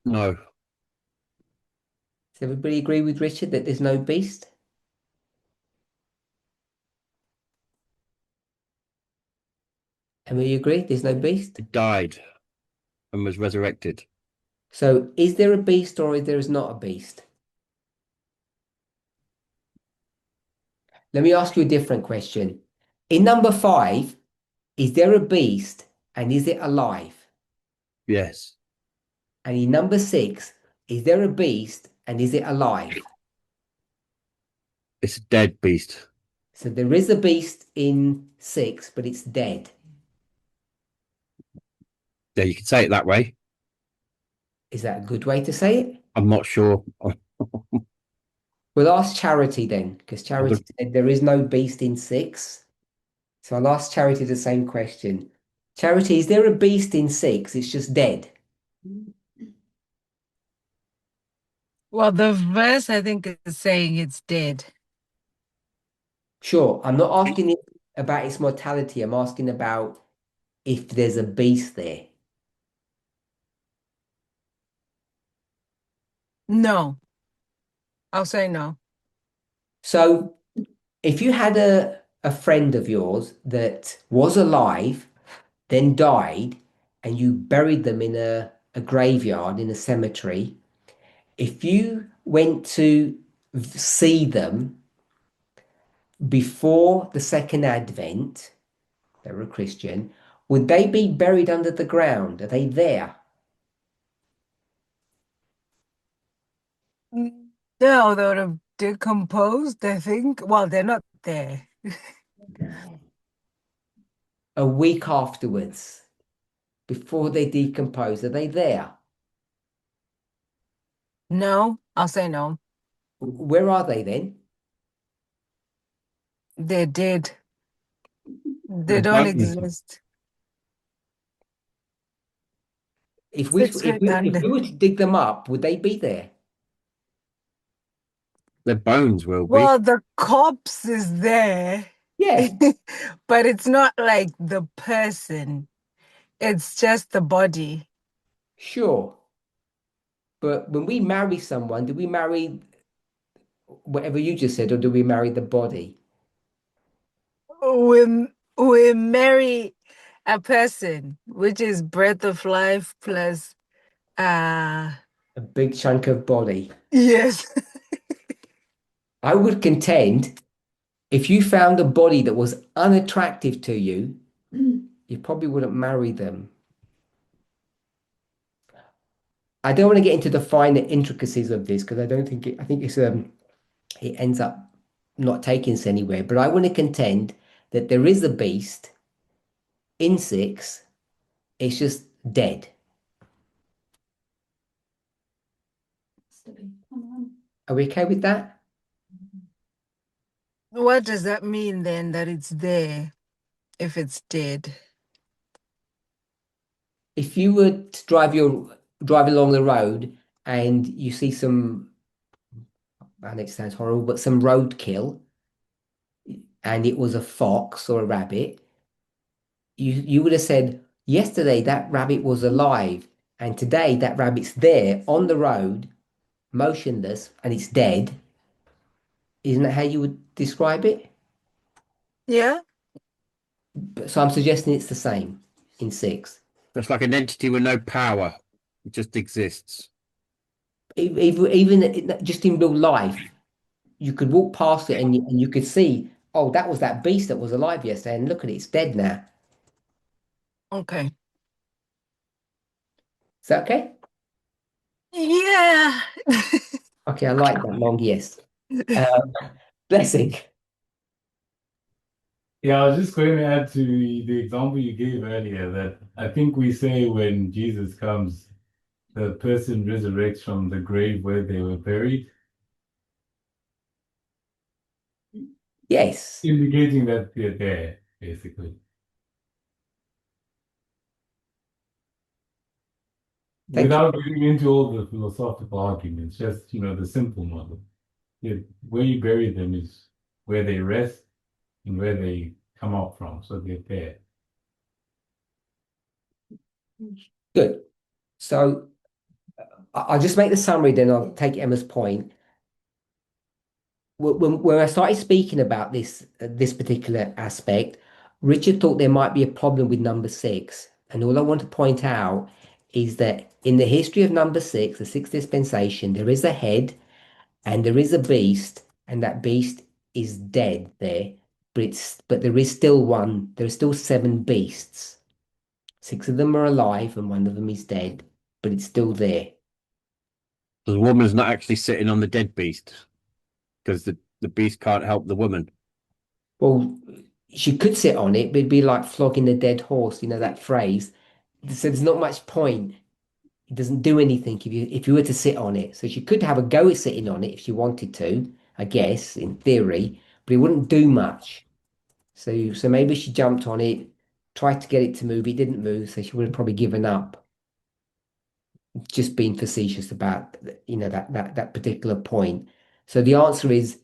No. Does everybody agree with Richard that there's no beast? And we agree there's no beast? It died and was resurrected. So, is there a beast or is there not a beast? Let me ask you a different question. In number 5, is there a beast and is it alive? Yes. And in number 6, is there a beast and is it alive? It's a dead beast. So there is a beast in 6, but it's dead. Yeah, you can say it that way. Is that a good way to say it? I'm not sure. We'll ask Charity then, because Charity said there is no beast in 6. So I'll ask Charity the same question. Charity, is there a beast in 6? It's just dead. Well, the verse I think is saying it's dead. Sure, I'm not asking it about its mortality. I'm asking about if there's a beast there. No. I'll say no. So if you had a friend of yours that was alive, then died, and you buried them in a graveyard in a cemetery, if you went to see them before the second advent, they were a Christian, would they be buried under the ground? Are they there? No, they would have decomposed, I think. Well, they're not there. A week afterwards, before they decompose, are they there? No, I'll say no. Where are they then? They're dead. They The don't bones, exist. If we Six feet under. were to dig them up, would they be there? the bones will be. Well, the corpse is there, Yeah, but it's not like the person. It's just the body. sure. But when we marry someone, do we marry whatever you just said, or do we marry the body? We marry a person, which is breath of life plus A big chunk of body. yes. I would contend if you found a body that was unattractive to you, you probably wouldn't marry them. I don't want to get into the finer intricacies of this because I don't think I think it ends up not taking us anywhere. But I want to contend that there is a beast in 6. It's just dead. Are we okay with that? What does that mean then that it's there if it's dead? If you were to drive along the road and you see some, and it sounds horrible, but some roadkill, and it was a fox or a rabbit, you would have said, yesterday that rabbit was alive, and today that rabbit's there on the road, motionless, and it's dead. Isn't that how you would describe it? Yeah. So I'm suggesting it's the same in 6. It's like an entity with no power. It just exists. Even just in real life, you could walk past it and you could see oh, that was that beast that was alive yesterday, and look at it, it's dead now. Okay. Is that okay? Yeah. Okay, I like that long yes. Um, Blessing. Yeah, I was just going to add to the example you gave earlier that I think we say when Jesus comes, the person resurrects from the grave where they were buried, Yes. indicating that they're there, basically. Thank you. Without getting into all the philosophical arguments, just, the simple model. Yeah, where you bury them is where they rest and where they come up from, so they're there. Good. So I'll just make the summary, then I'll take Emma's point. When I started speaking about this particular aspect, Richard thought there might be a problem with number 6. And all I want to point out is that in the history of number 6, the sixth dispensation, there is a head and there is a beast, and that beast is dead there. But there is still one, there are still 7 beasts. 6 of them are alive and one of them is dead, but it's still there. The woman's not actually sitting on the dead beast because the beast can't help the woman. Well, she could sit on it, but it'd be like flogging a dead horse, that phrase. So there's not much point. It doesn't do anything if you were to sit on it. So she could have a go at sitting on it if she wanted to, I guess, in theory, but it wouldn't do much. So maybe she jumped on it, tried to get it to move, it didn't move, so she would have probably given up. Just being facetious about that particular point. So the answer is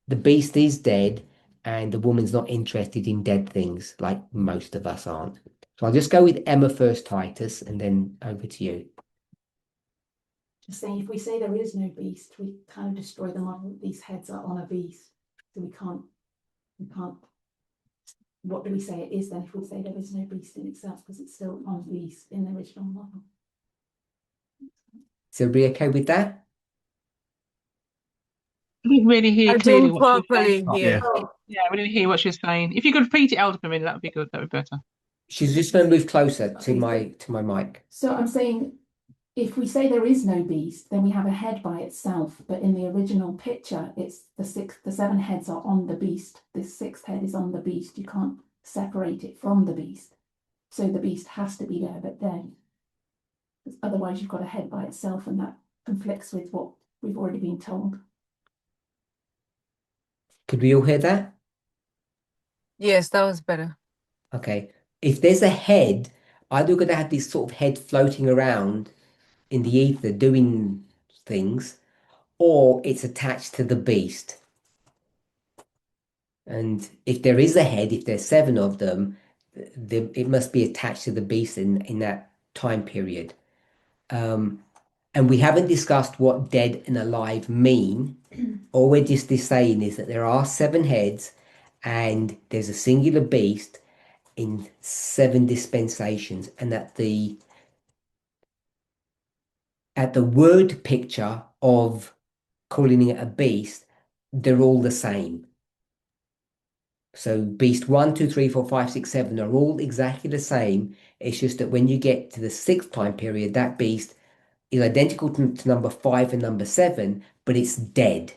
the beast is dead, and the woman's not interested in dead things like most of us aren't. So I'll just go with Emma first, Titus, and then over to you. Just saying, if we say there is no beast, we kind of destroy the model that these heads are on a beast. So we can't, what do we say it is then if we say there is no beast in itself, because it's still on a beast in the original model? Is everybody okay with that? I didn't really hear I clearly didn't what she was saying. properly hear. Yeah, we didn't hear what she was saying. If you could repeat it, Elder Parminder, that would be good. That would be better. She's just going to move closer to Okay, my mic. So I'm saying, if we say there is no beast, then we have a head by itself. But in the original picture, it's the 7 heads are on the beast. This 6th head is on the beast. You can't separate it from the beast. So the beast has to be there, but dead. Otherwise, you've got a head by itself, and that conflicts with what we've already been told. Could we all hear that? Yes, that was better. Okay. If there's a head, either we're going to have this sort of head floating around in the ether doing things, or it's attached to the beast. And if there is a head, if there's 7 of them, it must be attached to the beast in that time period. And we haven't discussed what dead and alive mean. All we're just saying is that there are 7 heads and there's a singular beast in 7 dispensations, and that at the word picture of calling it a beast, they're all the same. So beast 1, 2, 3, 4, 5, 6, 7 are all exactly the same. It's just that when you get to the 6th time period, that beast is identical to number 5 and number 7, but it's dead.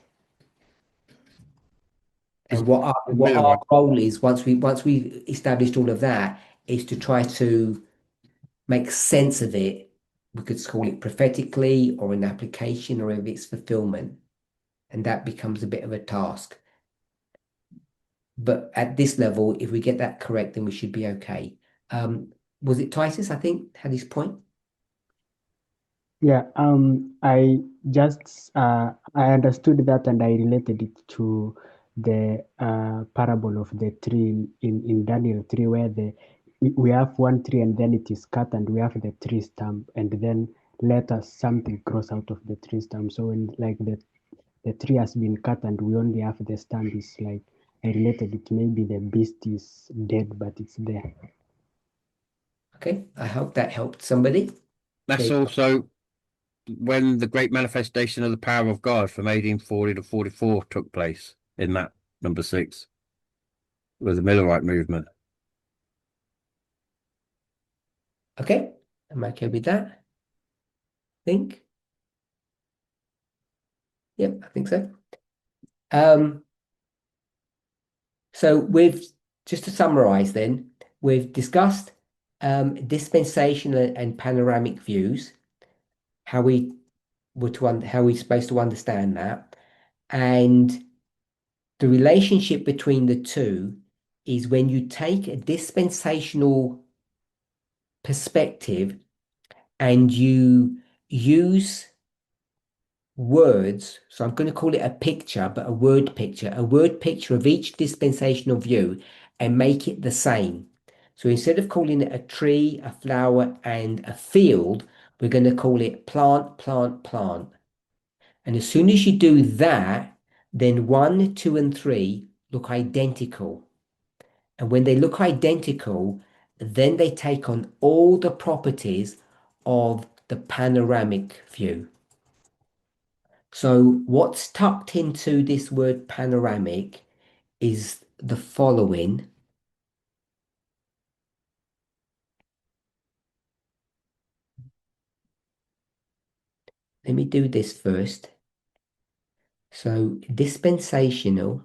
And what our role is, once we established all of that, is to try to make sense of it. We could call it prophetically or an application or if it's fulfillment. And that becomes a bit of a task. But at this level, if we get that correct, then we should be okay. Was it Titus, I think, had his point? Yeah, I just I understood that and I related it to the parable of the tree in Daniel 3, where we have one tree and then it is cut and we have the tree stump, and then later something grows out of the tree stump. So when like the tree has been cut and we only have the stump, is like I related it, maybe the beast is dead but it's there. Okay, I hope that helped somebody. That's Okay. also when the great manifestation of the power of God from 1840 to 44 took place in that number 6. with the Millerite movement. Okay, I'm okay with that. I think. Yep, I think so. So we've, just to summarize then, we've discussed dispensational and panoramic views, how we're supposed to understand that, and the relationship between the two is when you take a dispensational perspective and you use words. So I'm going to call it a picture, but a word picture of each dispensational view and make it the same. So instead of calling it a tree, a flower, and a field, we're going to call it plant, plant, plant. And as soon as you do that, then 1, 2, and 3 look identical. And when they look identical, then they take on all the properties of the panoramic view. So what's tucked into this word panoramic is the following. Let me do this first. So dispensational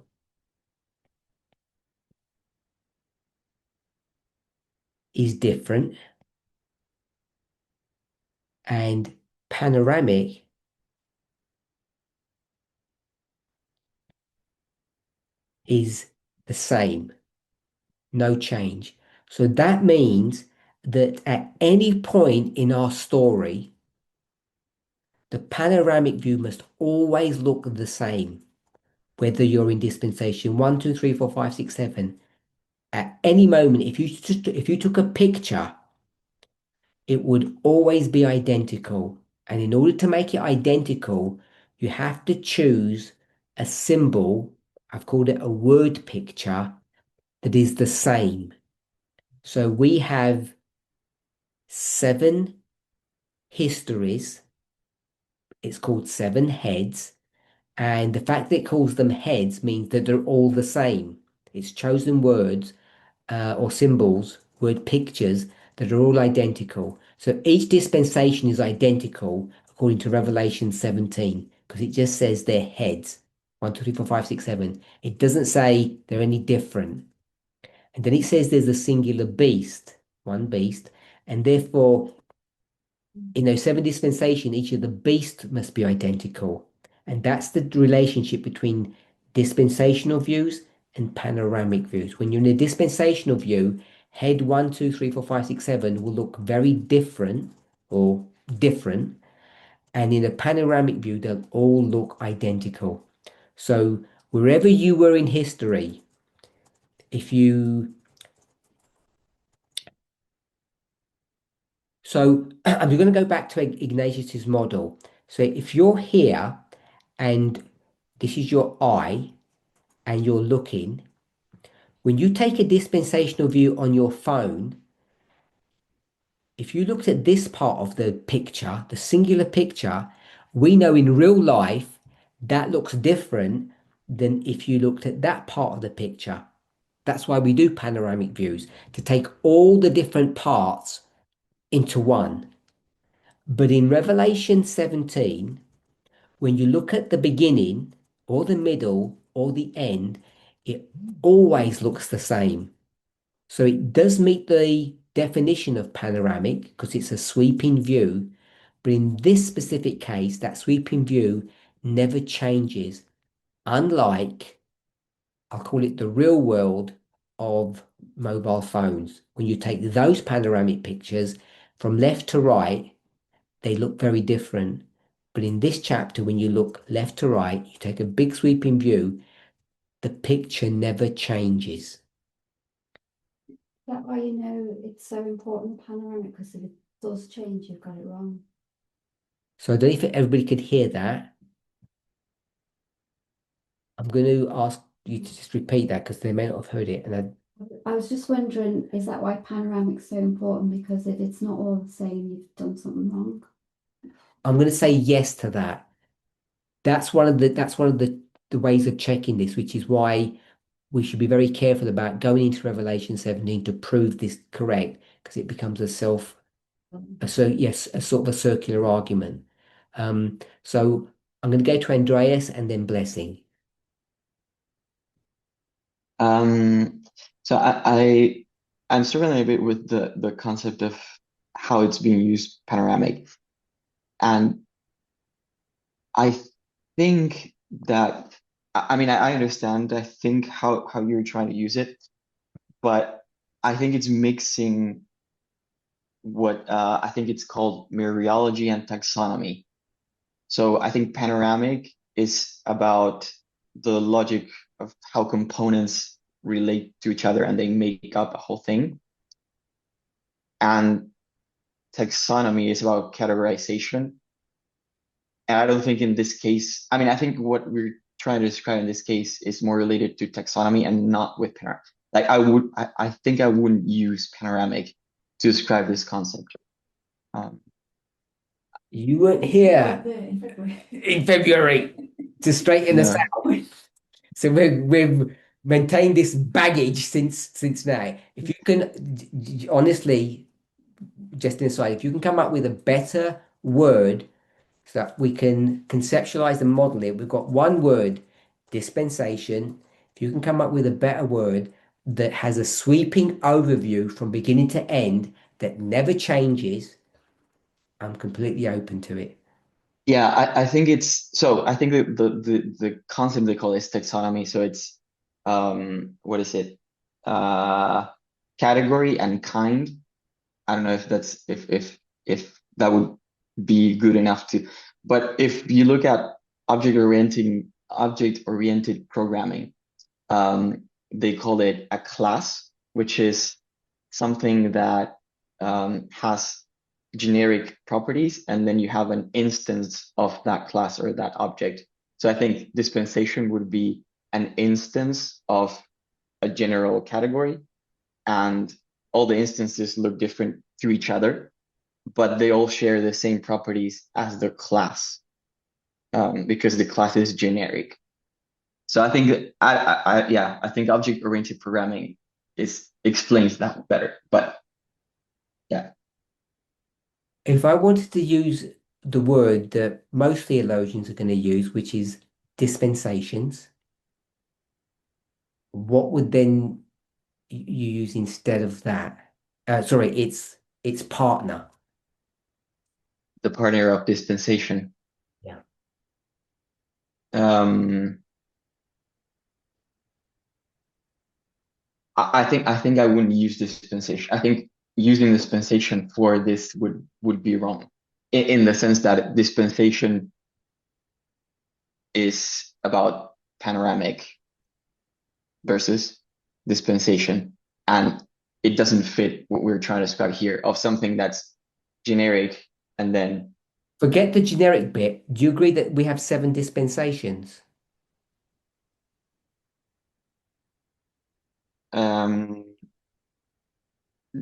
is different, and panoramic is the same, no change. So that means that at any point in our story, the panoramic view must always look the same, whether you're in dispensation 1, 2, 3, 4, 5, 6, 7. At any moment, if you took a picture, it would always be identical. And in order to make it identical, you have to choose a symbol. I've called it a word picture that is the same. So we have 7 histories. It's called 7 heads. And the fact that it calls them heads means that they're all the same. It's chosen words or symbols, word pictures that are all identical. So each dispensation is identical according to Revelation 17, because it just says they're heads. 1, 2, 3, 4, 5, 6, 7. It doesn't say they're any different. And then it says there's a singular beast, one beast, and therefore in those 7 dispensations, each of the beasts must be identical. And that's the relationship between dispensational views and panoramic views. When you're in a dispensational view, head 1, 2, 3, 4, 5, 6, 7 will look very different or different. And in a panoramic view, they'll all look identical. So wherever you were in history, if you So I'm going to go back to Ignatius's model. So if you're here and this is your eye and you're looking, when you take a dispensational view on your phone, if you looked at this part of the picture, the singular picture, we know in real life that looks different than if you looked at that part of the picture. That's why we do panoramic views, to take all the different parts into one. But in Revelation 17, when you look at the beginning or the middle or the end, it always looks the same. So it does meet the definition of panoramic because it's a sweeping view. But in this specific case, that sweeping view never changes, unlike, I'll call it the real world of mobile phones. When you take those panoramic pictures from left to right, they look very different. But in this chapter, when you look left to right, you take a big sweeping view, the picture never changes. That why you know it's so important panoramic, because if it does change, you've got it wrong. So I don't know if everybody could hear that. I'm going to ask you to just repeat that because they may not have heard it. And I was just wondering, is that why panoramic's so important? Because if it's not all the same, you've done something wrong. I'm going to say yes to that. That's one of the ways of checking this, which is why we should be very careful about going into Revelation 17 to prove this correct, because it becomes a sort of a circular argument. So I'm going to go to Andreas and then Blessing. So I'm struggling a bit with the concept of how it's being used panoramic. And I think that, I mean, I understand, I think how you're trying to use it, but I think it's mixing what I think it's called mereology and taxonomy. So I think panoramic is about the logic of how components relate to each other and they make up a whole thing. And taxonomy is about categorization. And I don't think in this case, I mean, I think what we're trying to describe in this case is more related to taxonomy and not with panoramic. Like I think I wouldn't use panoramic to describe this concept. You weren't here in February to straighten us out. So we've maintained this baggage since now. If you can, honestly, just inside, if you can come up with a better word so that we can conceptualize and model it, we've got one word, dispensation. If you can come up with a better word that has a sweeping overview from beginning to end that never changes, I'm completely open to it. Yeah, I think it's so I think the concept they call is taxonomy. So it's what is it? Category and kind. I don't know if that's if that would be good enough to, but if you look at object-oriented programming, they call it a class, which is something that has generic properties, and then you have an instance of that class or that object. So I think dispensation would be an instance of a general category, and all the instances look different to each other, but they all share the same properties as the class, because the class is generic. So I think I think object-oriented programming explains that better. But yeah. If I wanted to use the word that most theologians are going to use, which is dispensations, what would then you use instead of that? Sorry, it's partner. The partner of dispensation. Yeah. I think I wouldn't use dispensation. I think using dispensation for this would be wrong, in the sense that dispensation is about panoramic versus dispensation, and it doesn't fit what we're trying to describe here of something that's generic and then. Forget the generic bit. Do you agree that we have 7 dispensations?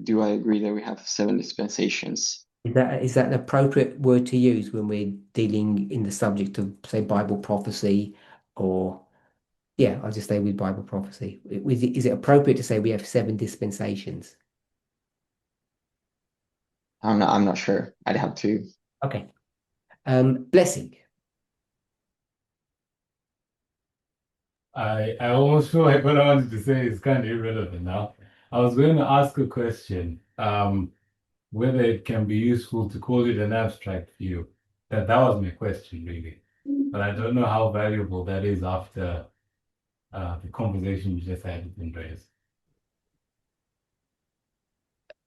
Do I agree that we have 7 dispensations? Is that an appropriate word to use when we're dealing in the subject of, say, Bible prophecy, or yeah, I'll just stay with Bible prophecy. Is it appropriate to say we have 7 dispensations? I'm not sure. I'd have to. Okay. Blessing. I almost feel like what I wanted to say is kind of irrelevant now. I was going to ask a question, whether it can be useful to call it an abstract view. That was my question, really. But I don't know how valuable that is after the conversation you just had with Andreas.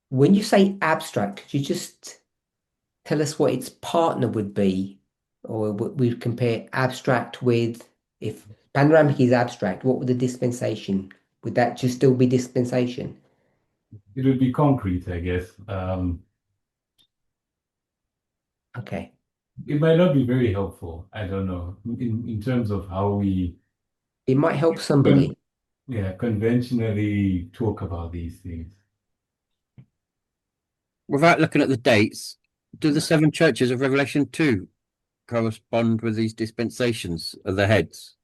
When you say abstract, could you just tell us what its partner would be? Or we compare abstract with, if panoramic is abstract, what would the dispensation? Would that just still be dispensation? It would be concrete, I guess. Okay. It might not be very helpful. I don't know, in terms of how we. It might help somebody. Yeah, conventionally talk about these things. Without looking at the dates, do the 7 churches of Revelation 2 correspond with these dispensations of the heads?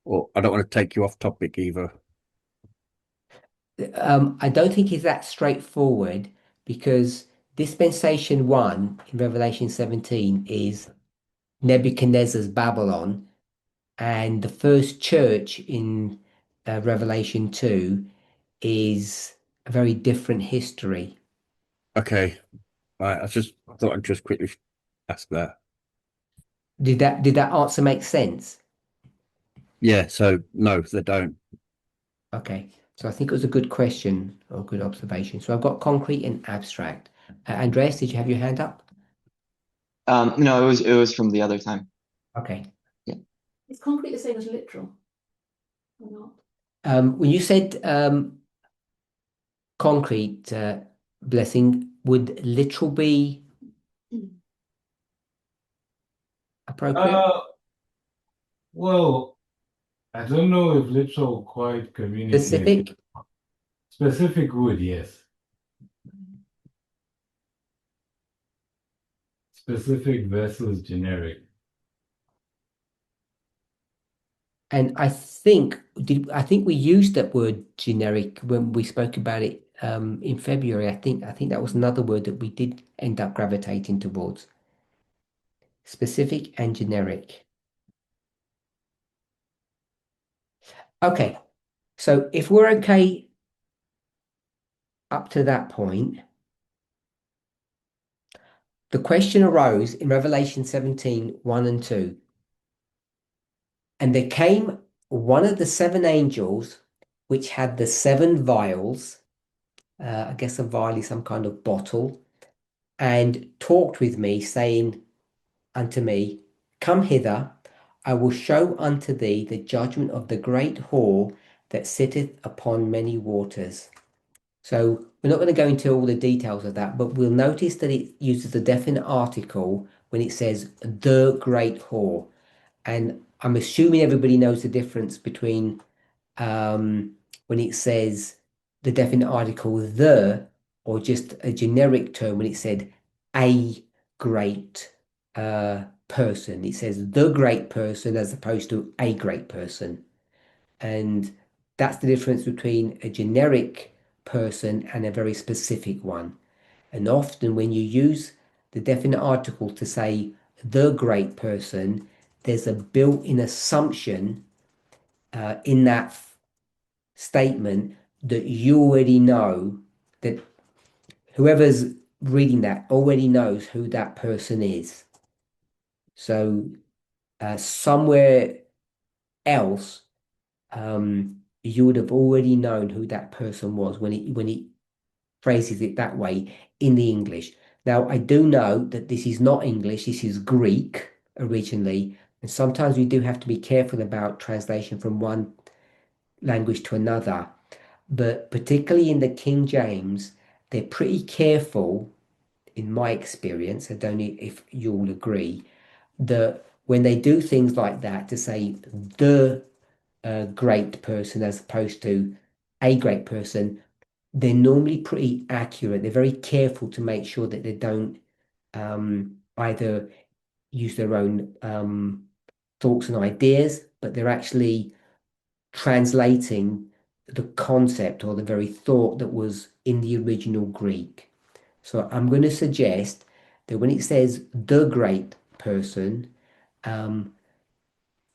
Or I don't want to take you off topic either. I don't think it's that straightforward because dispensation 1 in Revelation 17 is Nebuchadnezzar's Babylon, and the first church in Revelation 2 is a very different history. Okay. Right. I thought I'd just quickly ask that. Did that answer make sense? Yeah, so no, they don't. Okay, so I think it was a good question or good observation. So I've got concrete and abstract. Andreas, did you have your hand up? No, it was from the other time. Okay. Is concrete the same as literal or not? When you said concrete, Blessing, would literal be appropriate? Well, I don't know if literal quite communicates. Specific? Specific would, yes. Specific versus generic. And I think we used that word generic when we spoke about it in February. I think that was another word that we did end up gravitating towards. Specific and generic. Okay, so if we're okay up to that point, the question arose in Revelation 17, 1 and 2. And there came one of the 7 angels, which had the 7 vials. I guess a vial is some kind of bottle, and talked with me, saying unto me, Come hither, I will show unto thee the judgment of the great whore that sitteth upon many waters. So we're not going to go into all the details of that, but we'll notice that it uses a definite article when it says the great whore. And I'm assuming everybody knows the difference between when it says the definite article the, or just a generic term when it said a great person. It says the great person as opposed to a great person. And that's the difference between a generic person and a very specific one. And often when you use the definite article to say the great person, there's a built-in assumption in that statement that you already know, that whoever's reading that already knows who that person is. So somewhere else, you would have already known who that person was when it phrases it that way in the English. Now, I do know that this is not English, this is Greek originally, and sometimes we do have to be careful about translation from one language to another. But particularly in the King James, they're pretty careful, in my experience. I don't know if you'll agree, that when they do things like that, to say the great person as opposed to a great person, they're normally pretty accurate. They're very careful to make sure that they don't either use their own thoughts and ideas, but they're actually translating the concept or the very thought that was in the original Greek. So I'm going to suggest that when it says the great person,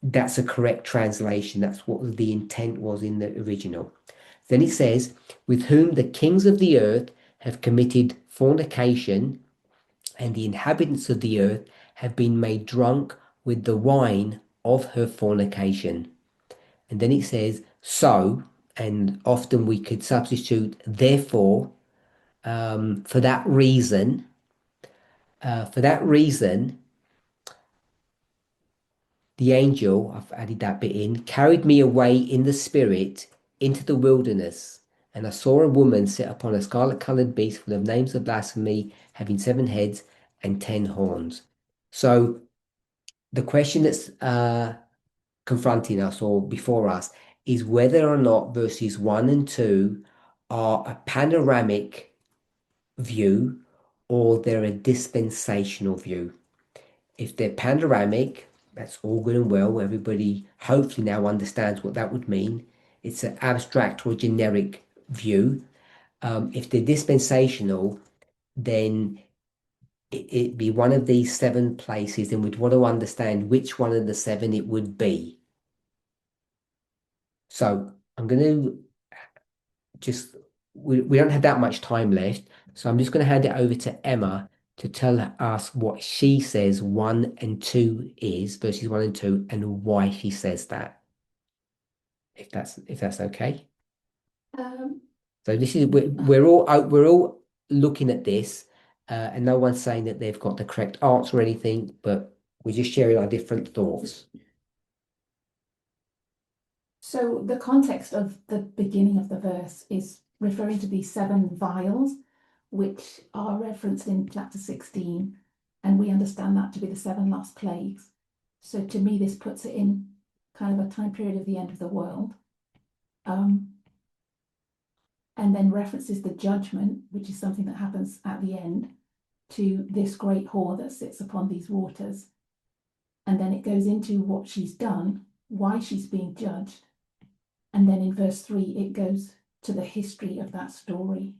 that's a correct translation. That's what the intent was in the original. Then it says, with whom the kings of the earth have committed fornication, and the inhabitants of the earth have been made drunk with the wine of her fornication. And then it says, so, and often we could substitute therefore, for that reason, the angel, I've added that bit in, carried me away in the spirit into the wilderness, and I saw a woman sit upon a scarlet-coloured beast full of names of blasphemy, having 7 heads and 10 horns. So the question that's confronting us or before us is whether or not verses 1 and 2 are a panoramic view or they're a dispensational view. If they're panoramic, That's all good and well. Everybody hopefully now understands what that would mean. It's an abstract or generic view. If they're dispensational, then it'd be one of these 7 places, and we'd want to understand which one of the 7 it would be. So I'm going to we don't have that much time left, so I'm just going to hand it over to Emma to tell us what she says 1 and 2 is verses 1 and 2, and why she says that. If that's okay. So this is we're all looking at this, and no one's saying that they've got the correct answer or anything, but we're just sharing our different thoughts. So the context of the beginning of the verse is referring to these 7 vials, which are referenced in chapter 16, and we understand that to be the 7 last plagues. So to me, this puts it in kind of a time period of the end of the world. And then references the judgment, which is something that happens at the end, to this great whore that sits upon these waters. And then it goes into what she's done, why she's being judged. And then in verse 3, it goes to the history of that story.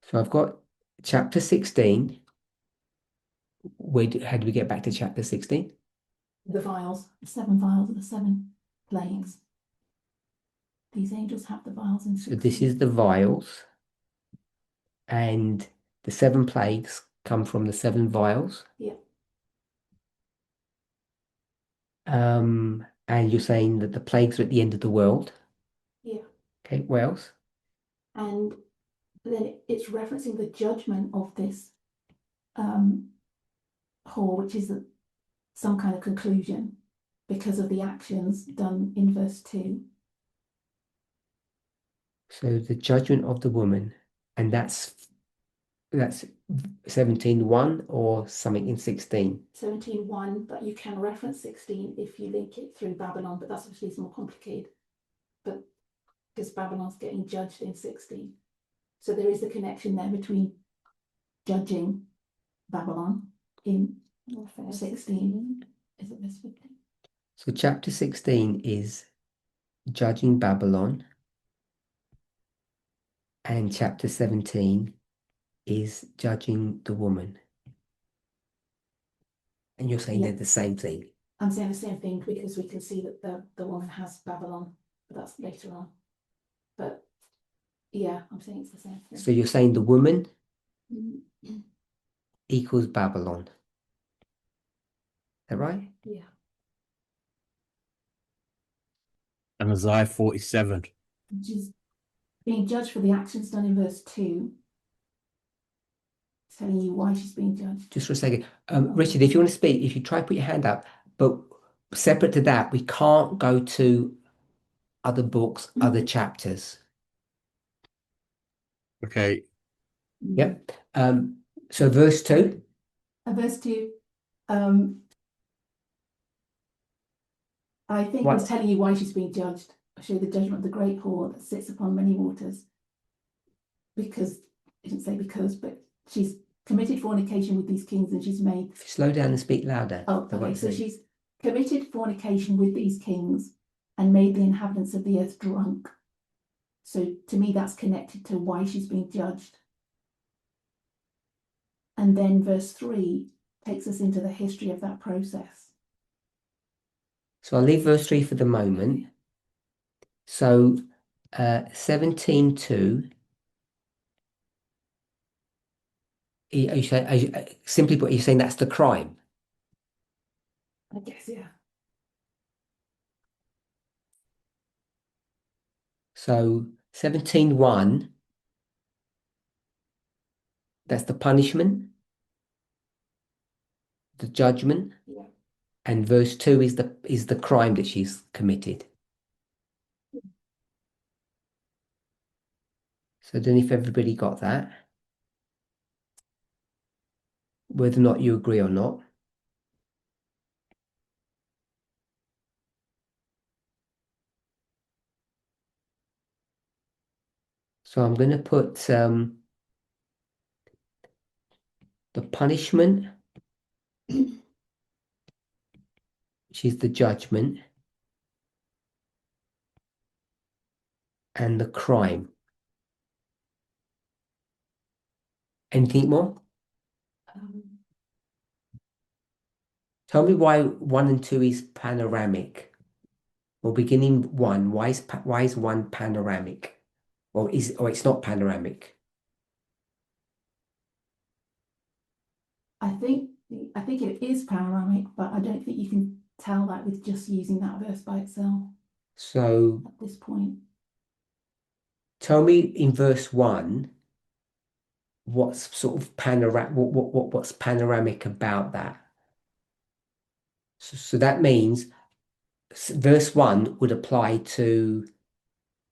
So I've got chapter 16. How do we get back to chapter 16? The vials, the 7 vials of the 7 plagues. These angels have the vials in 16. So this is the vials, and the 7 plagues come from the 7 vials. Yeah. And you're saying that the plagues are at the end of the world. Yeah. Okay, what else? And then it's referencing the judgment of this whore, which is some kind of conclusion because of the actions done in verse 2. So the judgment of the woman, and that's 17:1 or something in 16. 17:1, but you can reference 16 if you link it through Babylon, but that's obviously more complicated. But because Babylon's getting judged in 16. So there is a connection there between judging Babylon in 16. Is it verse 15? So chapter 16 is judging Babylon, and chapter 17 is judging the woman. And you're saying they're the same thing. I'm saying the same thing because we can see that the woman has Babylon, but that's later on. But yeah, I'm saying it's the same thing. So you're saying the woman equals Babylon. Is that right? Yeah. And Isaiah 47. Which is being judged for the actions done in verse 2. Telling you why she's being judged. Just for a second. Richard, if you want to speak, if you try to put your hand up, but separate to that, we can't go to other books, other chapters. Okay. Yep. So verse 2. Verse 2, I think What? it's telling you why she's being judged. I show the judgment of the great whore that sits upon many waters. Because, it didn't say because, but she's committed fornication with these kings and she's made... Slow down and speak louder. Oh, okay, so she's committed fornication with these kings and made the inhabitants of the earth drunk. So to me, that's connected to why she's being judged. And then verse 3 takes us into the history of that process. So I'll leave verse 3 for the moment. So 17:2. You say, simply put, you're saying that's the crime. I guess, yeah. So 17:1, that's the punishment, the judgment, Yeah. and verse 2 is the crime that she's committed. So I don't know if everybody got that, whether or not you agree or not. So I'm going to put the punishment which is the judgment and the crime. Anything more? Tell me why 1 and 2 is panoramic. Well, beginning 1, why is 1 panoramic? Or it's not panoramic? I think it is panoramic, but I don't think you can tell that with just using that verse by itself So at this point. tell me in verse 1 what's sort of what's panoramic about that. So that means verse 1 would apply to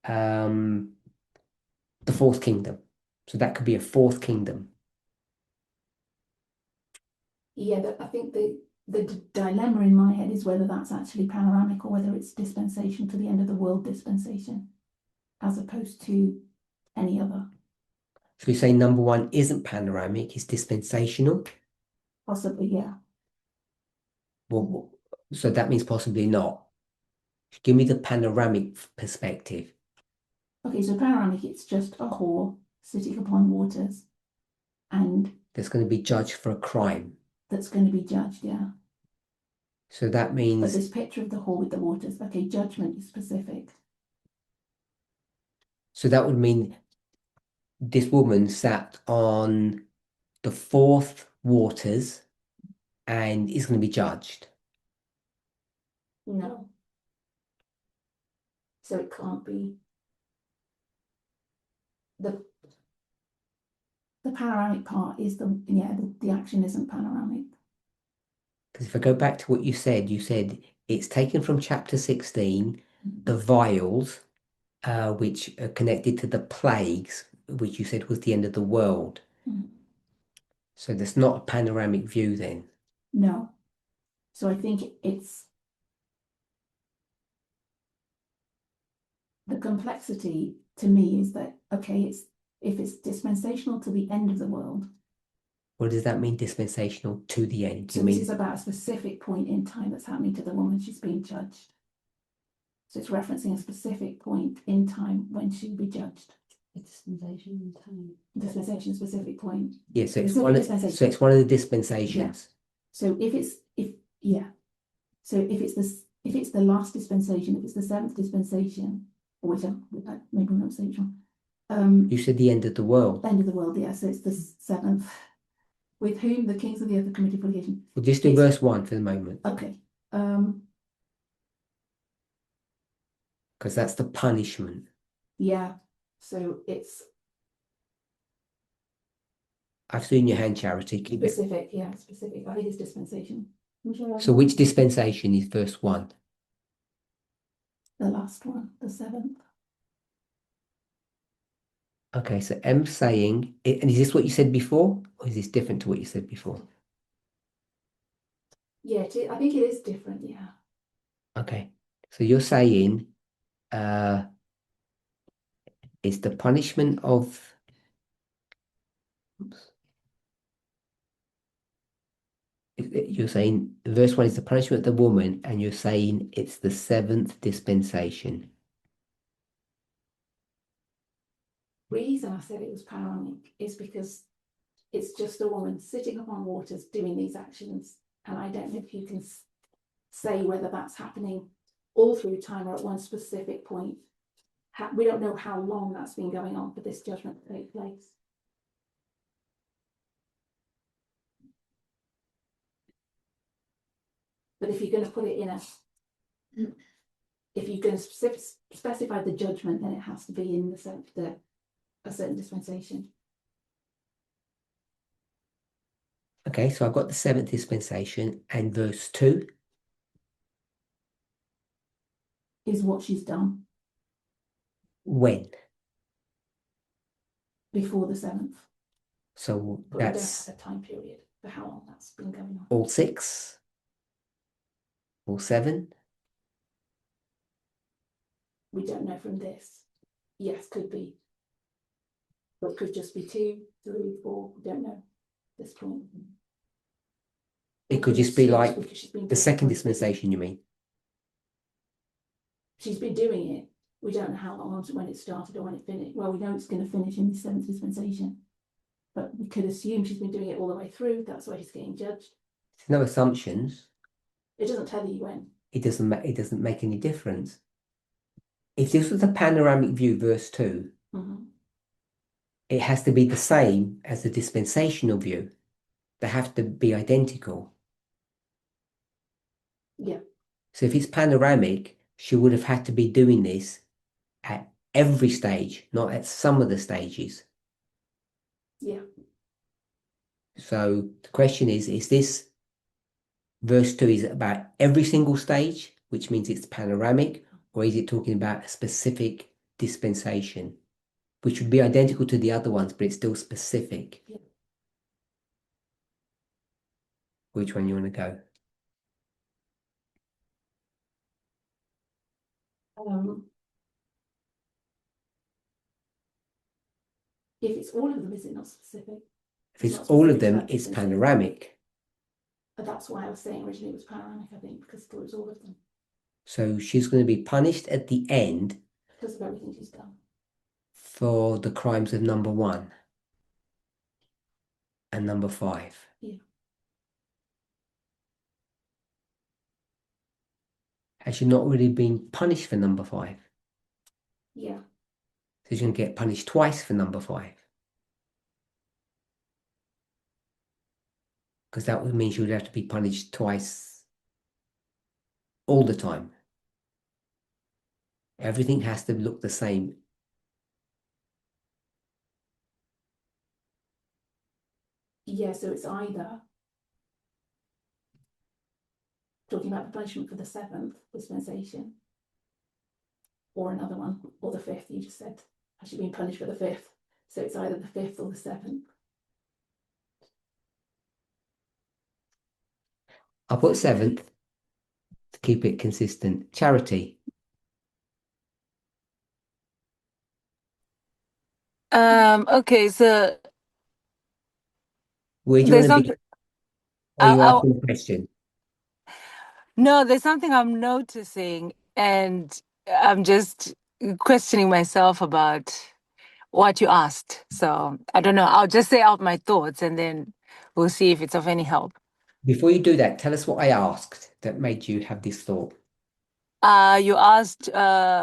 the fourth kingdom. So that could be a fourth kingdom. Yeah, I think the dilemma in my head is whether that's actually panoramic or whether it's dispensation to the end of the world dispensation, as opposed to any other. So we say number 1 isn't panoramic, it's dispensational. Possibly, yeah. Well, so that means possibly not. Give me the panoramic perspective. Okay, so panoramic, it's just a whore sitting upon waters, and That's going to be judged for a crime. that's going to be judged, yeah. So that But means this picture of the whore with the waters, okay, judgment is specific. so that would mean this woman sat on the fourth waters and is going to be judged. No. So it can't be. The panoramic part is the action isn't panoramic. Because if I go back to what you said it's taken from chapter 16, the vials, which are connected to the plagues, which you said was the end of the world. Mhm. So there's not a panoramic view then. No. So I think it's the complexity to me is that, okay, if it's dispensational to the end of the world. What does that mean, dispensational to the end? So this is about a specific point in time that's happening to the woman she's being judged. So it's referencing a specific point in time when she'll be judged. A dispensation in time. Dispensation, specific point. Yeah, so it's Specific one of, dispensation. so it's one of the dispensations. So if it's the last dispensation, if it's the seventh dispensation, or whichever, maybe I'm not saying which one. You said the end of the world. End of the world, yeah. So it's the seventh. With whom the kings of the earth have committed fornication. We'll just do verse 1 for the moment. Okay. Because that's the punishment. Yeah. So it's I've seen your hand, Charity. Keep it. specific, yeah, specific. I think it's dispensation. So which dispensation is verse 1? The last one, the seventh. Okay, so M's saying, and is this what you said before? Or is this different to what you said before? Yeah, I think it is different, yeah. Okay, so you're saying it's the punishment of... Oops. You're saying verse 1 is the punishment of the woman, and you're saying it's the seventh dispensation. Reason I said it was panoramic is because it's just a woman sitting upon waters doing these actions, and I don't know if you can say whether that's happening all through time or at one specific point. We don't know how long that's been going on for this judgment to take place. But if you're going to put it in if you're going to specify the judgment, then it has to be in a certain dispensation. Okay, so I've got the seventh dispensation, and verse 2 is what she's done. When? Before the seventh. So but that's we don't have a time period for how long that's been going on. all 6? All 7? We don't know from this. Yes, could be. But it could just be 2, 3, 4. We don't know at this point. It could we just be assume like because she's been the doing it second for- dispensation, you mean? She's been doing it. We don't know how long, when it started or when it finished. Well, we know it's going to finish in the seventh dispensation, but we could assume she's been doing it all the way through. That's why she's getting judged. There's no assumptions. It doesn't tell you when. It doesn't make any difference. If this was a panoramic view, verse 2, it has to be the same as the dispensational view. They have to be identical. Yeah. So if it's panoramic, she would have had to be doing this at every stage, not at some of the stages. Yeah. So the question is this verse 2, is it about every single stage, which means it's panoramic, or is it talking about a specific dispensation, which would be identical to the other ones, but it's still specific? Yeah. Which one you want to go? If it's all of them, is it not specific? If it's not all of specific them, about it's dispensation. panoramic. But that's why I was saying originally it was panoramic, I think, because it was all of them. So she's going to be punished at the end Because of everything she's done. for the crimes of number 1 and number 5. Yeah. Has she not already been punished for number 5? Yeah. So she's going to get punished twice for number 5. Because that would mean she would have to be punished twice all the time. Everything has to look the same. Yeah, so it's either talking about the punishment for the 7th dispensation, or another one, or the 5th. You just said, has she been punished for the 5th? So it's either the 5th or the 7th. I'll put 7th to keep it consistent. Charity. Okay, so Where do you there's want to be? something. Or are you I, asking a question? no, there's something I'm noticing, and I'm just questioning myself about what you asked. So I don't know. I'll just say out my thoughts, and then we'll see if it's of any help. Before you do that, tell us what I asked that made you have this thought. You asked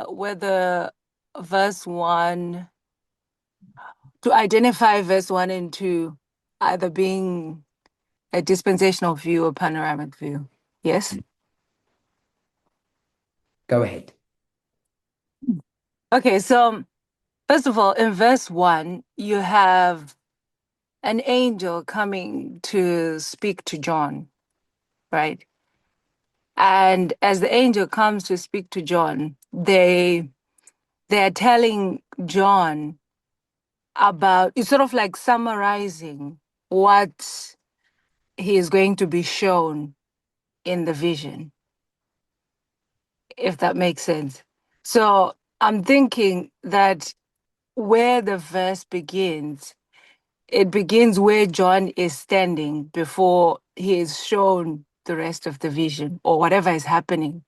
whether verse 1, to identify verse 1 and 2 either being a dispensational view or panoramic view. Yes? Go ahead. Okay, so first of all, in verse 1, you have an angel coming to speak to John, right? And as the angel comes to speak to John, they're telling John about, it's sort of like summarizing what he is going to be shown in the vision, if that makes sense. So I'm thinking that where the verse begins, it begins where John is standing before he is shown the rest of the vision or whatever is happening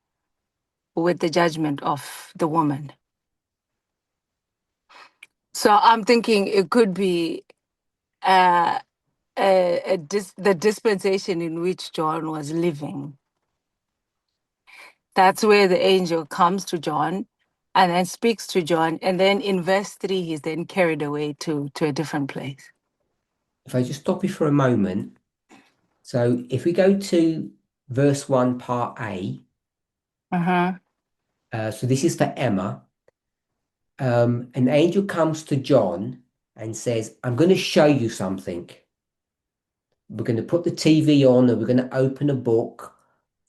with the judgment of the woman. So I'm thinking it could be the dispensation in which John was living. That's where the angel comes to John and then speaks to John. And then in verse 3, he's then carried away to a different place. If I just stop you for a moment. So if we go to verse 1, part A. So this is for Emma. An angel comes to John and says, I'm going to show you something. We're going to put the TV on, or we're going to open a book,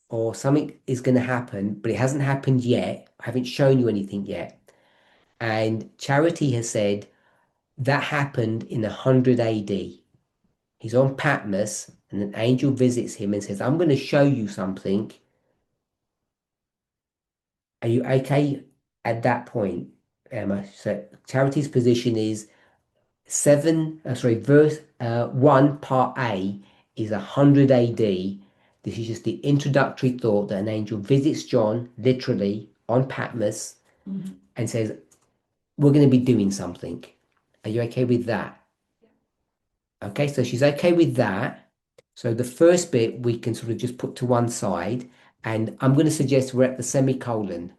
or something is going to happen, but it hasn't happened yet. I haven't shown you anything yet. And Charity has said that happened in 100 AD. He's on Patmos, and an angel visits him and says, I'm going to show you something. Are you okay at that point, Emma? So Charity's position is verse 1, part A is 100 AD, This is just the introductory thought that an angel visits John literally on Patmos and says, we're going to be doing something. Are you okay with that? Okay, so she's okay with that. So the first bit we can sort of just put to one side, and I'm going to suggest we're at the semicolon.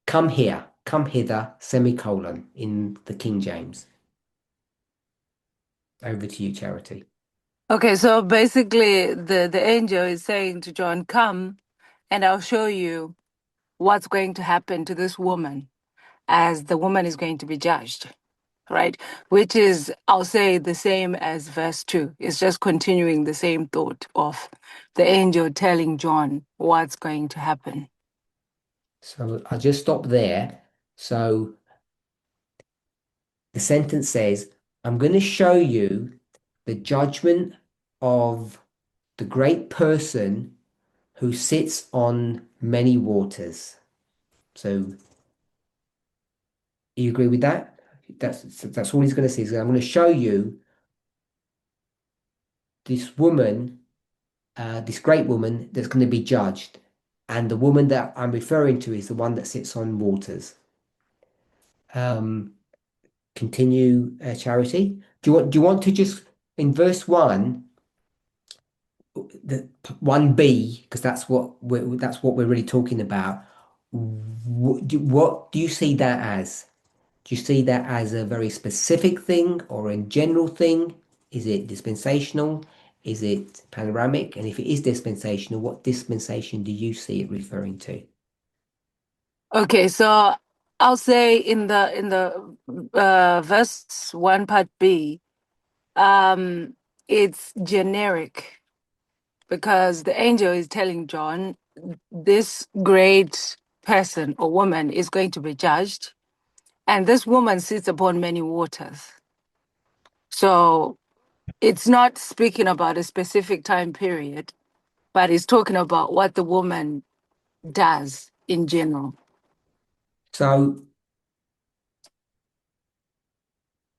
Come here, come hither, semicolon in the King James. Over to you, Charity. Okay, so basically the angel is saying to John, come and I'll show you what's going to happen to this woman as the woman is going to be judged, right? Which is, I'll say, the same as verse 2. It's just continuing the same thought of the angel telling John what's going to happen. So I'll just stop there. So the sentence says, I'm going to show you the judgment of the great person who sits on many waters. So you agree with that? That's all he's going to say. I'm going to show you this woman, this great woman that's going to be judged. And the woman that I'm referring to is the one that sits on waters. Continue, Charity. Do you want to just in verse 1, the 1b, because that's what we're really talking about. What do you see that as? Do you see that as a very specific thing or a general thing? Is it dispensational? Is it panoramic? And if it is dispensational, what dispensation do you see it referring to? Okay, so I'll say in the verse 1 part B, it's generic because the angel is telling John this great person or woman is going to be judged, and this woman sits upon many waters. So it's not speaking about a specific time period, but it's talking about what the woman does in general. So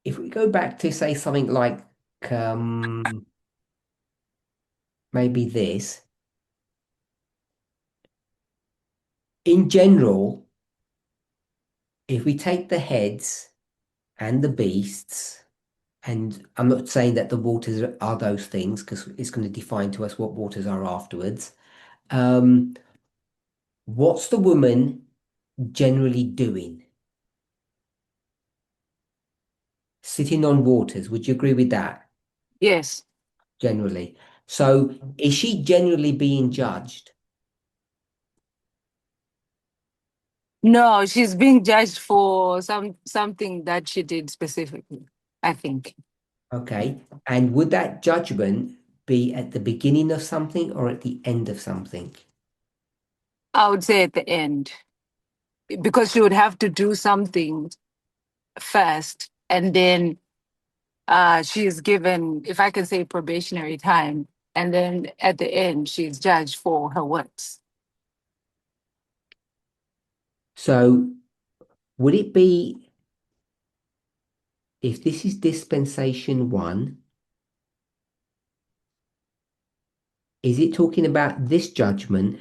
if we go back to say something like maybe this, in general, if we take the heads and the beasts, and I'm not saying that the waters are those things because it's going to define to us what waters are afterwards. What's the woman generally doing? Sitting on waters. Would you agree with that? Yes. Generally. So is she generally being judged? No, she's being judged for something that she did specifically, I think. Okay. And would that judgment be at the beginning of something or at the end of something? I would say at the end, because she would have to do something first, and then she is given, if I can say, probationary time, and then at the end, she's judged for her works. So would it be, if this is dispensation 1, is it talking about this judgment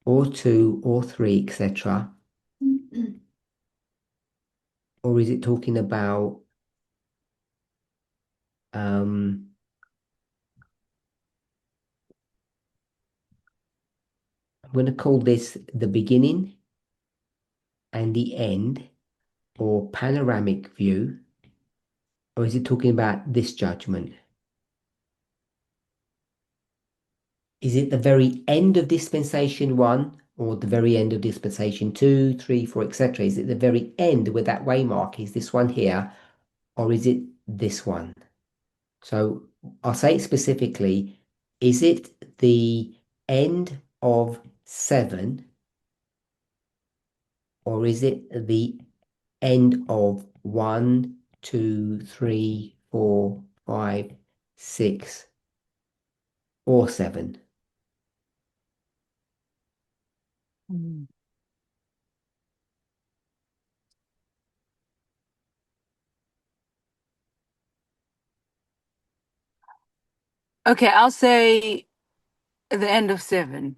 or 2 or 3, etc.? Or is it talking about I'm going to call this the beginning and the end, or panoramic view, or is it talking about this judgment? Is it the very end of dispensation 1 or the very end of dispensation 2, 3, 4, etc.? Is it the very end where that waymark is this one here, or is it this one? So I'll say it specifically, is it the end of 7 or is it the end of 1, 2, 3, 4, 5, 6, or 7? Mm. Okay, I'll say the end of 7.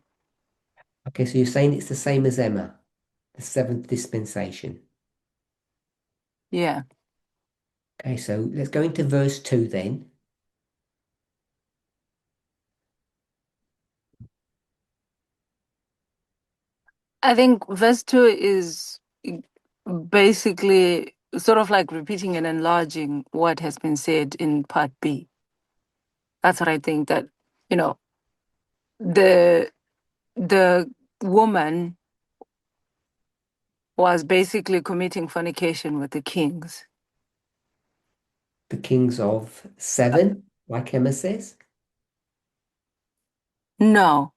Okay, so you're saying it's the same as Emma, the seventh dispensation. Yeah. Okay, so let's go into verse 2 then. I think verse 2 is basically sort of like repeating and enlarging what has been said in part B. That's what I think, that, you know, the woman was basically committing fornication with the kings. The kings of 7, like Emma says. No,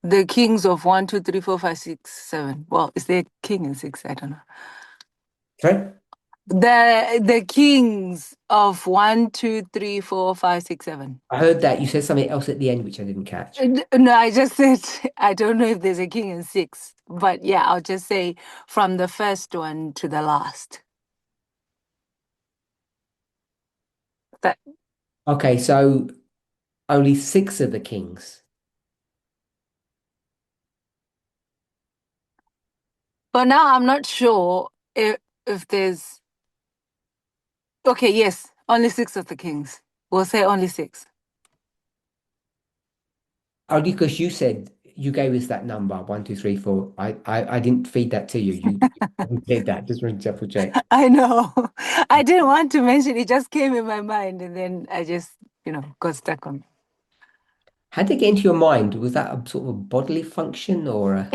the kings of 1, 2, 3, 4, 5, 6, 7. Well, is there a king in 6? I don't know. Sorry? The kings of 1, 2, 3, 4, 5, 6, 7. I heard that. You said something else at the end, which I didn't catch. No, I just said I don't know if there's a king in 6, but yeah, I'll just say from the first one to the last. That Okay, so only 6 of the kings. but now I'm not sure if there's. Okay, yes, only 6 of the kings. We'll say only 6. Only because you said you gave us that number 1, 2, 3, 4. I didn't feed that to you. You did that. Just want to double check. I know. I didn't want to mention it, just came in my mind, and then I just, got stuck on. How did it get into your mind? Was that a sort of bodily function or a...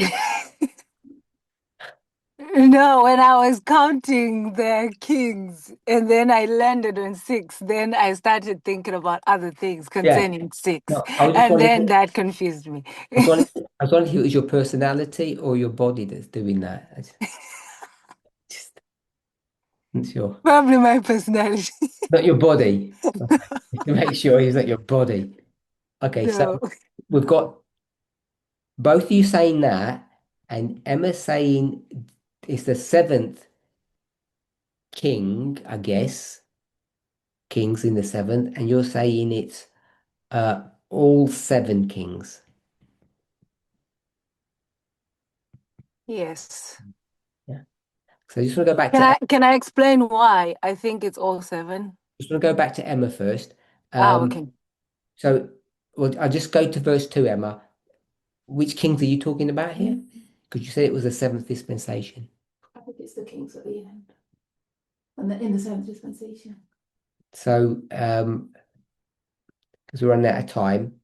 No, when I was counting the kings and then I landed on 6, then I started thinking about other things Yeah. concerning 6. No, I was just And then wondering, that confused me. I was wondering if it was your personality or your body that's doing that. Just not sure. Probably my personality. Not your body. Okay. Just to make sure it's not your body. Okay, so No. we've got both of you saying that, and Emma saying it's the 7th king, I guess. Kings in the 7th, and you're saying it's all 7 kings. Yes. Yeah. So I just want to go back Can to I can I explain why I think it's all 7? just want to go back to Emma first. Okay. So well, I'll just go to verse 2, Emma. Which kings are you talking about here? Because you said it was the 7th dispensation. I think it's the kings at the end. And in the seventh dispensation. So because we're running out of time,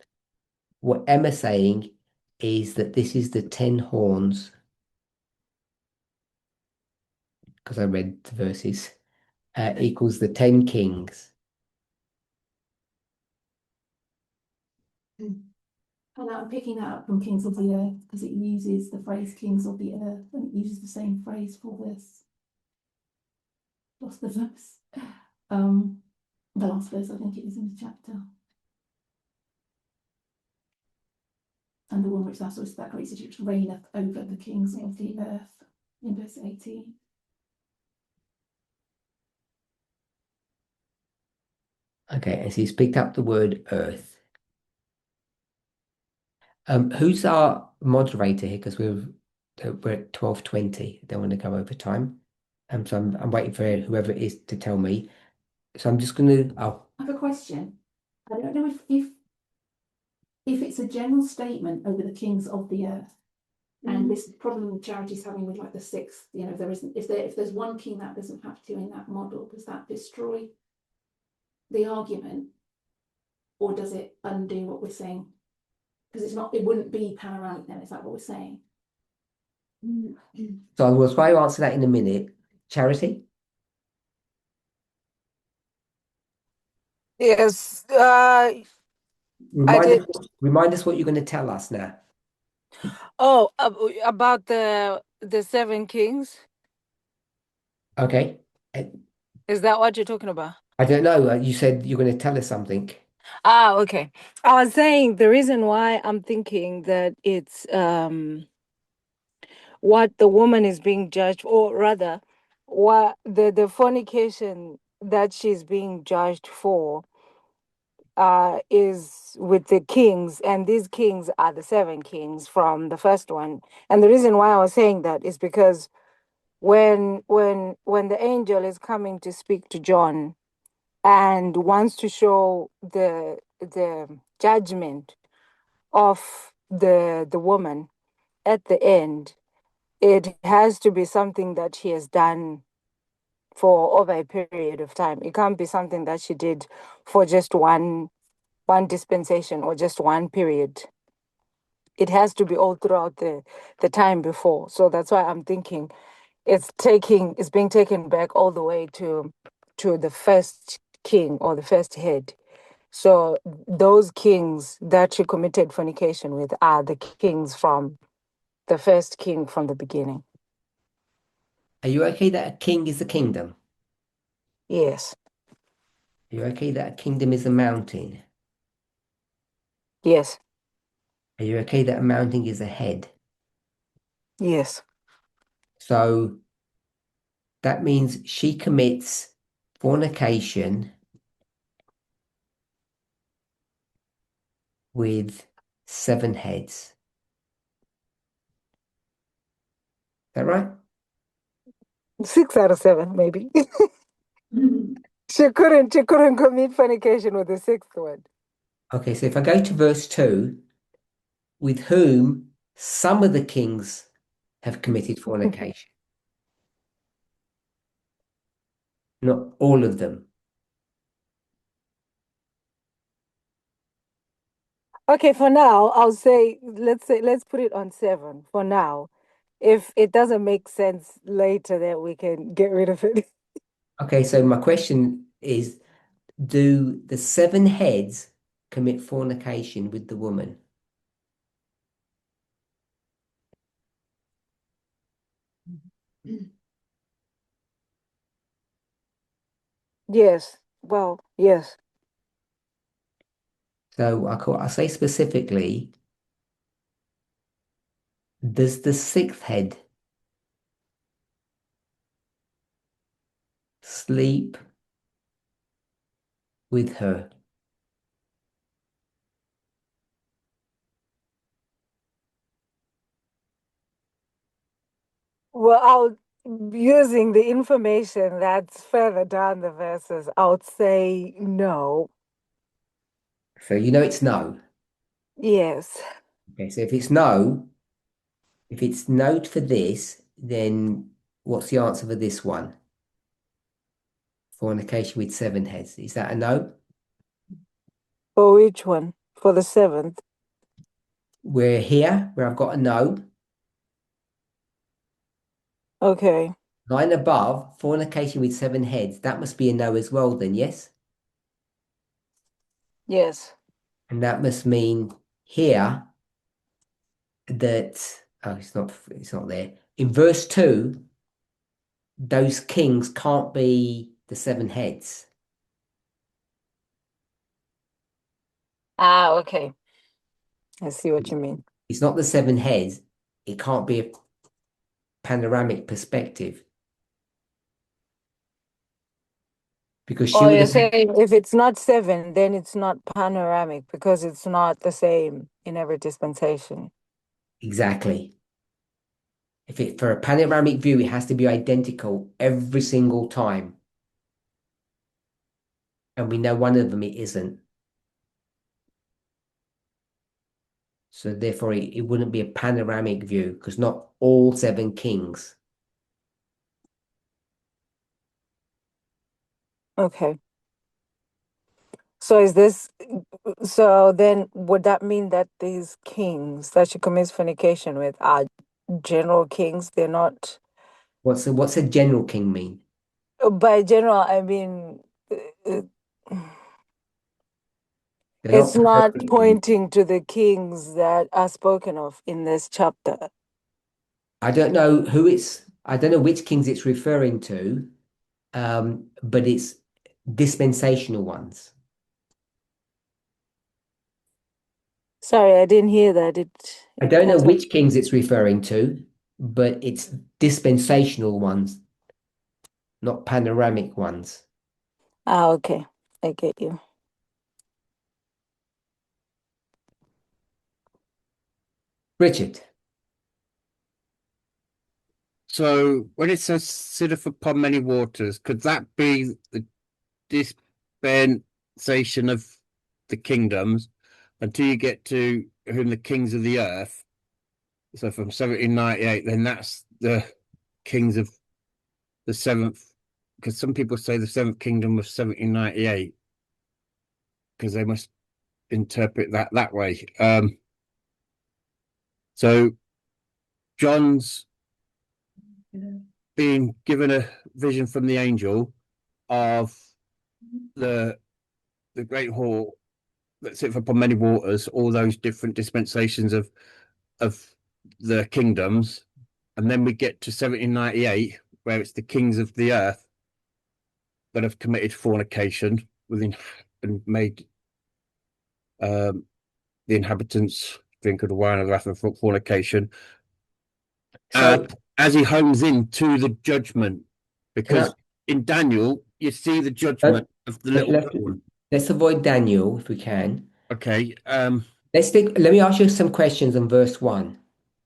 what Emma's saying is that this is the 10 horns, because I read the verses, equals the 10 kings. And I'm picking that up from Kings of the Earth because it uses the phrase Kings of the Earth and it uses the same phrase for this. Lost the verse. The last verse, I think it is in the chapter. And the one which thou sawest, that great city which reigneth over the kings of the earth, in verse 18. Okay, and so he's picked up the word earth. Who's our moderator here? Because we're at 12:20. Don't want to go over time. So I'm waiting for whoever it is to tell me. So I'm just gonna I have a question. I don't know if it's a general statement over the kings of the earth, and this problem Charity's having with like the 6th, if there's one king that doesn't have to in that model, does that destroy the argument, or does it undo what we're saying? Because it wouldn't be panoramic then, is that what we're saying? So I will try to answer that in a minute. Charity? Yes. Remind did. us, remind us what you're going to tell us now. Oh, about the 7 kings? Okay. Is that what you're talking about? I don't know. You said you're going to tell us something. Okay. I was saying the reason why I'm thinking that it's what the woman is being judged, or rather, what the fornication that she's being judged for, is with the kings, and these kings are the seven kings from the first one. And the reason why I was saying that is because when the angel is coming to speak to John and wants to show the judgment of the woman at the end, it has to be something that she has done for over a period of time. It can't be something that she did for just one dispensation or just one period. It has to be all throughout the time before. So that's why I'm thinking it's being taken back all the way to the first king or the first head. So those kings that she committed fornication with are the kings from the first king from the beginning. Are you okay that a king is a kingdom? Yes. Are you okay that a kingdom is a mountain? Yes. Are you okay that a mountain is a head? Yes. So that means she commits fornication with 7 heads. Is that right? 6 out of 7, maybe. She couldn't commit fornication with the sixth one. Okay, so if I go to verse 2, with whom some of the kings have committed fornication, not all of them. Okay, for now, I'll say let's put it on 7 for now. If it doesn't make sense later, then we can get rid of it. Okay, so my question is, do the 7 heads commit fornication with the woman? Yes. Well, yes. So I say specifically, does the 6th head sleep with her? Well, using the information that's further down the verses, I would say no. So you know it's no. Yes. Okay, so if it's no for this, then what's the answer for this one? Fornication with 7 heads. Is that a no? For which one? For the 7th. We're here where I've got a no. Okay. Line above, fornication with 7 heads. That must be a no as well, then, yes? Yes. And that must mean here that it's not there. In verse 2, those kings can't be the 7 heads. Ah, okay. I see what you mean. It's not the 7 heads. It can't be a panoramic perspective. Because she Oh, would you're have saying if it's not 7, then it's not panoramic because it's not the same in every dispensation. exactly. For a panoramic view, it has to be identical every single time. And we know one of them it isn't. So therefore, it wouldn't be a panoramic view because not all 7 kings. Okay. So then would that mean that these kings that she commits fornication with are general kings? They're not, What's a general king mean? by general, I mean, uh, They're it's not not perfect kings. pointing to the kings that are spoken of in this chapter. I don't know which kings it's referring to, but it's dispensational ones. Sorry, I didn't hear that. I It don't know cut off. which kings it's referring to, but it's dispensational ones, not panoramic ones. Ah, okay. I get you. Richard. So when it says sitteth upon many waters, could that be the dispensation of the kingdoms until you get to whom the kings of the earth? So from 1798, then that's the kings of the seventh, because some people say the seventh kingdom was 1798, because they must interpret that way. So John's being given a vision from the angel of the great hall that sits upon many waters, all those different dispensations of the kingdoms, and then we get to 1798, where it's the kings of the earth that have committed fornication within and made the inhabitants drink of the wine of the wrath of fornication. So as he homes in to the judgment, because in Daniel you see the judgment of the little horn. let's avoid Daniel if we can. Okay. Let me ask you some questions on verse 1.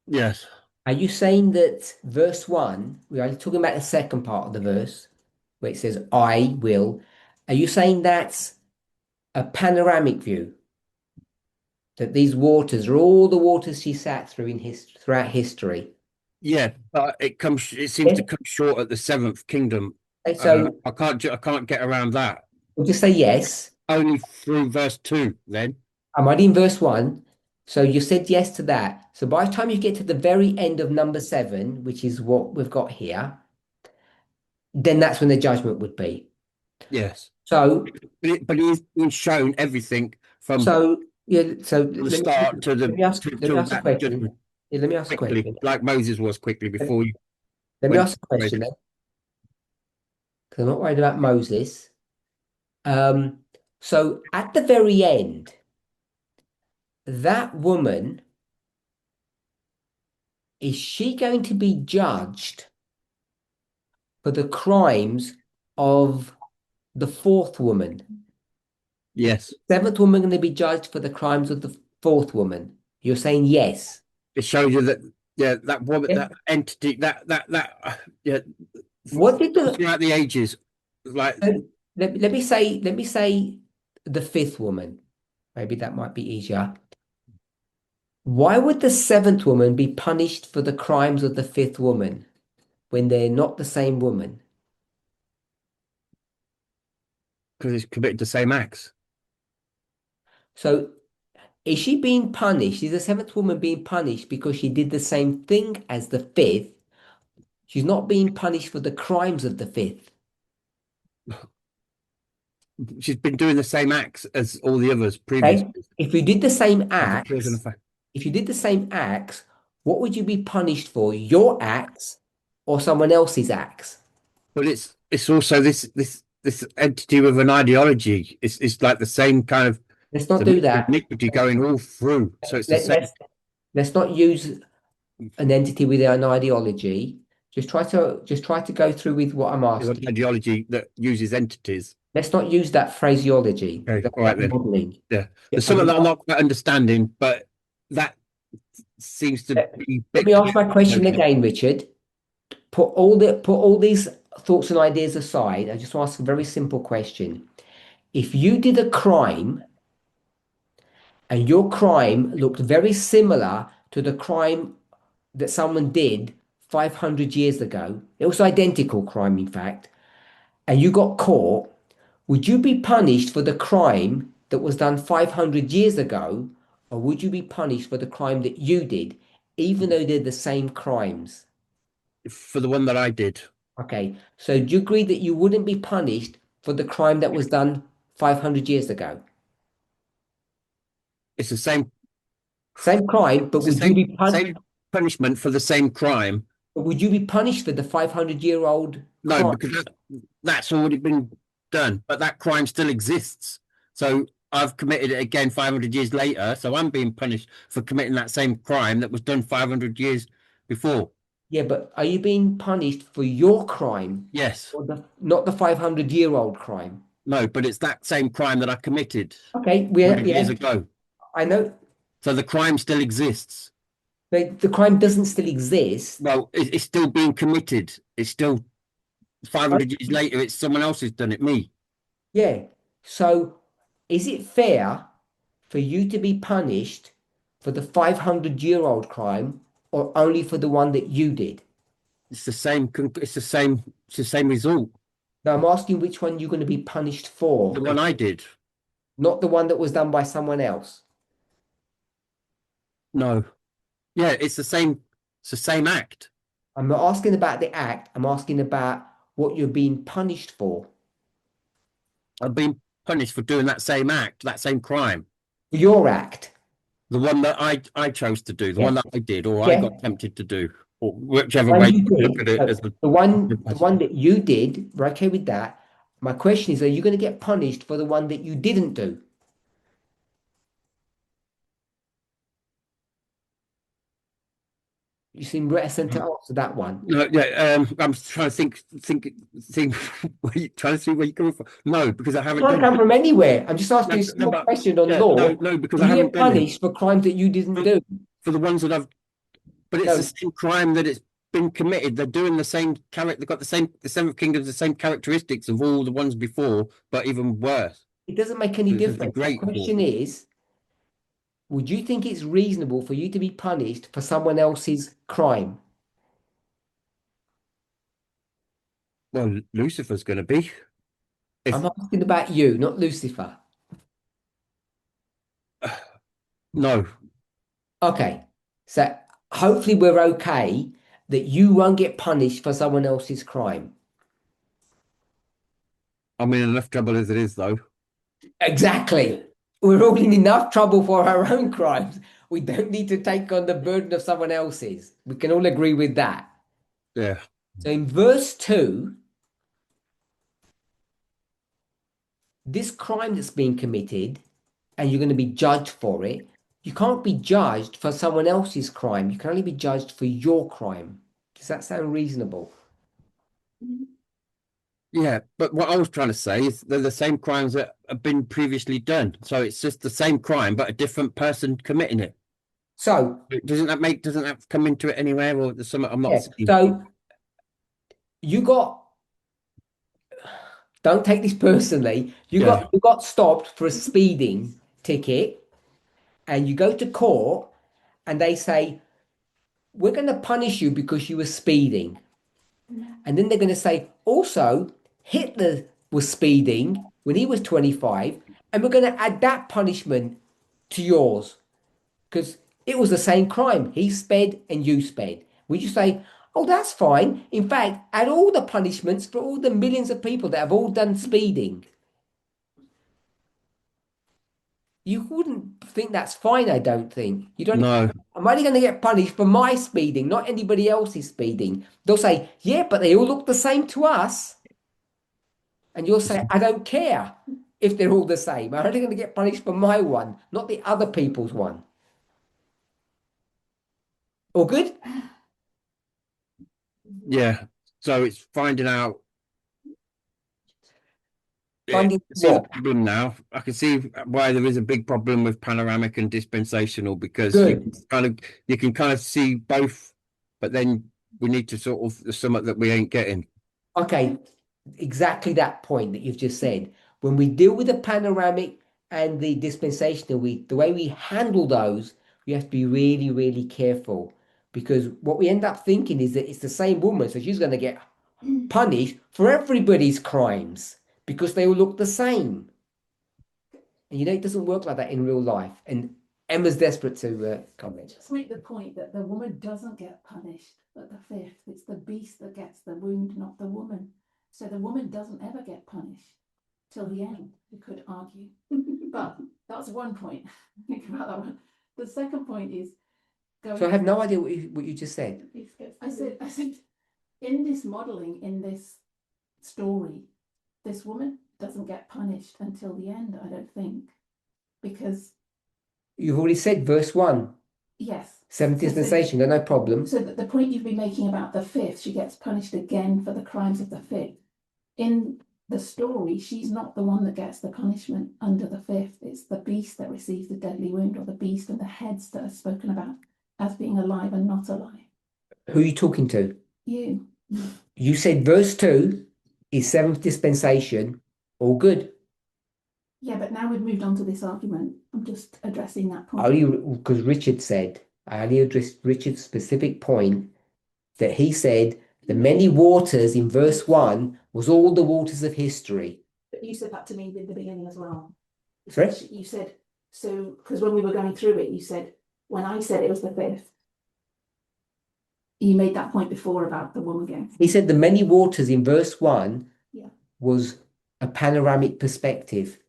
Yes. Are you saying that verse 1, we are talking about the second part of the verse, where it says, I will. Are you saying that's a panoramic view? That these waters are all the waters she sat through throughout history? Yeah, but it seems to come short at the seventh kingdom. So I can't get around that. We'll just say yes. Only through verse 2, then. I'm already in verse 1. So you said yes to that. So by the time you get to the very end of number 7, which is what we've got here, then that's when the judgment would be. Yes. So, but he's been shown everything from the start to the let me ask a question. Yeah, let me ask a question. Like Moses was quickly before you. Let me ask a question then, because I'm not worried about Moses. So at the very end, that woman, is she going to be judged for the crimes of the fourth woman? Yes. Seventh woman going to be judged for the crimes of the fourth woman? You're saying yes. It shows you that, yeah, that woman, that entity, yeah. What did throughout the ages, like let me say the fifth woman. Maybe that might be easier. Why would the seventh woman be punished for the crimes of the fifth woman when they're not the same woman? Because he's committed the same acts. So is she being punished? Is the seventh woman being punished because she did the same thing as the fifth? She's not being punished for the crimes of the fifth. She's been doing the same acts as all the others previously. Okay? If you did the same acts, what would you be punished for? Your acts or someone else's acts? But it's also this entity with an ideology. It's like the same kind of. Let's not do that. Iniquity going all through. So it's the same. Let's not use an entity with an ideology. Just try to go through with what I'm asking. An ideology that uses entities. Let's not use that phraseology. Okay, all right then. Modeling. Yeah, there's something that I'm not quite understanding, but that seems to be. Let me ask my question again, Richard. Put all these thoughts and ideas aside. I just want to ask a very simple question. If you did a crime and your crime looked very similar to the crime that someone did 500 years ago, it was identical crime, in fact, and you got caught, would you be punished for the crime that was done 500 years ago, or would you be punished for the crime that you did, even though they're the same crimes? For the one that I did. Okay, so do you agree that you wouldn't be punished for the crime that was done 500 years ago? It's the same crime, but would you be punished? Same punishment for the same crime. But would you be punished for the 500-year-old crime? No, because that's already been done, but that crime still exists. So I've committed it again 500 years later, so I'm being punished for committing that same crime that was done 500 years before. Yeah, but are you being punished for your crime? Yes. Or not the 500-year-old crime? No, but it's that same crime that I committed. Okay, years ago. I know. So the crime still exists. The crime doesn't still exist. Well, it's still being committed. It's still 500 years later. It's someone else who's done it. Me. Yeah. So is it fair for you to be punished for the 500-year-old crime or only for the one that you did? It's the same. It's the same. It's the same result. Now I'm asking which one you're going to be punished for, The one I did. not the one that was done by someone else. No. Yeah, it's the same. It's the same act. I'm not asking about the act. I'm asking about what you're being punished for. I've been punished for doing that same act, that same crime. Your act. The one that I chose to do, the Yeah. one that I did, or I Yeah. got tempted to do, or whichever One way you you look did. at it. As The one that you did, we're okay with that. My question is, are you going to get punished for the one that you didn't do? You seem reticent to answer that one. No, yeah, I'm trying to think. Trying to see where you're coming from. No, because I haven't Can't come done. from anywhere. I'm just asking you a No, simple but- question on yeah, law. no, because Do I you haven't get done it punished for crimes that you didn't do? for the ones that I've. But it's No. the same crime that it's been committed. They're doing the same character. They've got the Seventh Kingdom's the same characteristics of all the ones before, but even worse. It doesn't make any It's a difference. The great question is, would you think it's reasonable for you to be punished for someone else's crime? Well, Lucifer's going to be. If I'm asking about you, not Lucifer. no, Okay. So hopefully we're okay that you won't get punished for someone else's crime. I'm in enough trouble as it is, though. Exactly. We're all in enough trouble for our own crimes. We don't need to take on the burden of someone else's. We can all agree with that. Yeah. So in verse 2, this crime that's being committed and you're going to be judged for it, you can't be judged for someone else's crime. You can only be judged for your crime. Does that sound reasonable? Yeah, but what I was trying to say is they're the same crimes that have been previously done. So it's just the same crime, but a different person committing it. So, Doesn't that come into it anywhere, or there's something I'm not yeah, seeing? so don't take this personally. You got stopped for a speeding ticket, and you go to court, and they say, we're going to punish you because you were speeding. And then they're going to say, also, Hitler was speeding when he was 25, and we're going to add that punishment to yours because it was the same crime. He sped and you sped. Would you say, oh, that's fine? In fact, add all the punishments for all the millions of people that have all done speeding. You wouldn't think that's fine, I don't think. You don't. No. I'm only going to get punished for my speeding, not anybody else's speeding. They'll say, yeah, but they all look the same to us. And you'll say, I don't care if they're all the same. I'm only going to get punished for my one, not the other people's one. All good? Yeah. So it's finding out. Finding I see the what? problem now. I can see why there is a big problem with panoramic and dispensational because Good. you can kind of see both, but then we need to sort of there's something that we ain't getting. Okay, exactly that point that you've just said. When we deal with the panoramic and the dispensational, the way we handle those, we have to be really, really careful because what we end up thinking is that it's the same woman, so she's going to get punished for everybody's crimes because they all look the same. And it doesn't work like that in real life. And Emma's desperate to comment. Just make the point that the woman doesn't get punished at the fifth. It's the beast that gets the wound, not the woman. So the woman doesn't ever get punished till the end, you could argue. But that's one point. Think about that one. The second point is going. So I have no idea what you just said. I said, in this modelling, in this story, this woman doesn't get punished until the end, I don't think. Because you've already said verse 1. Yes. Seventh dispensation, no problem. So the point you've been making about the fifth, she gets punished again for the crimes of the fifth. In the story, she's not the one that gets the punishment under the fifth. It's the beast that receives the deadly wound, or the beast and the heads that are spoken about as being alive and not alive. Who are you talking to? You. You said verse 2 is seventh dispensation, all good. Yeah, but now we've moved on to this argument. I'm just addressing that point. Only because Richard said, I only addressed Richard's specific point that he said the many waters in verse 1 was all the waters of history. But you said that to me in the beginning as well. Sorry? You said, so, because when we were going through it, you said, when I said it was the fifth, you made that point before about the woman game. He said the many waters in verse 1 Yeah. was a panoramic perspective.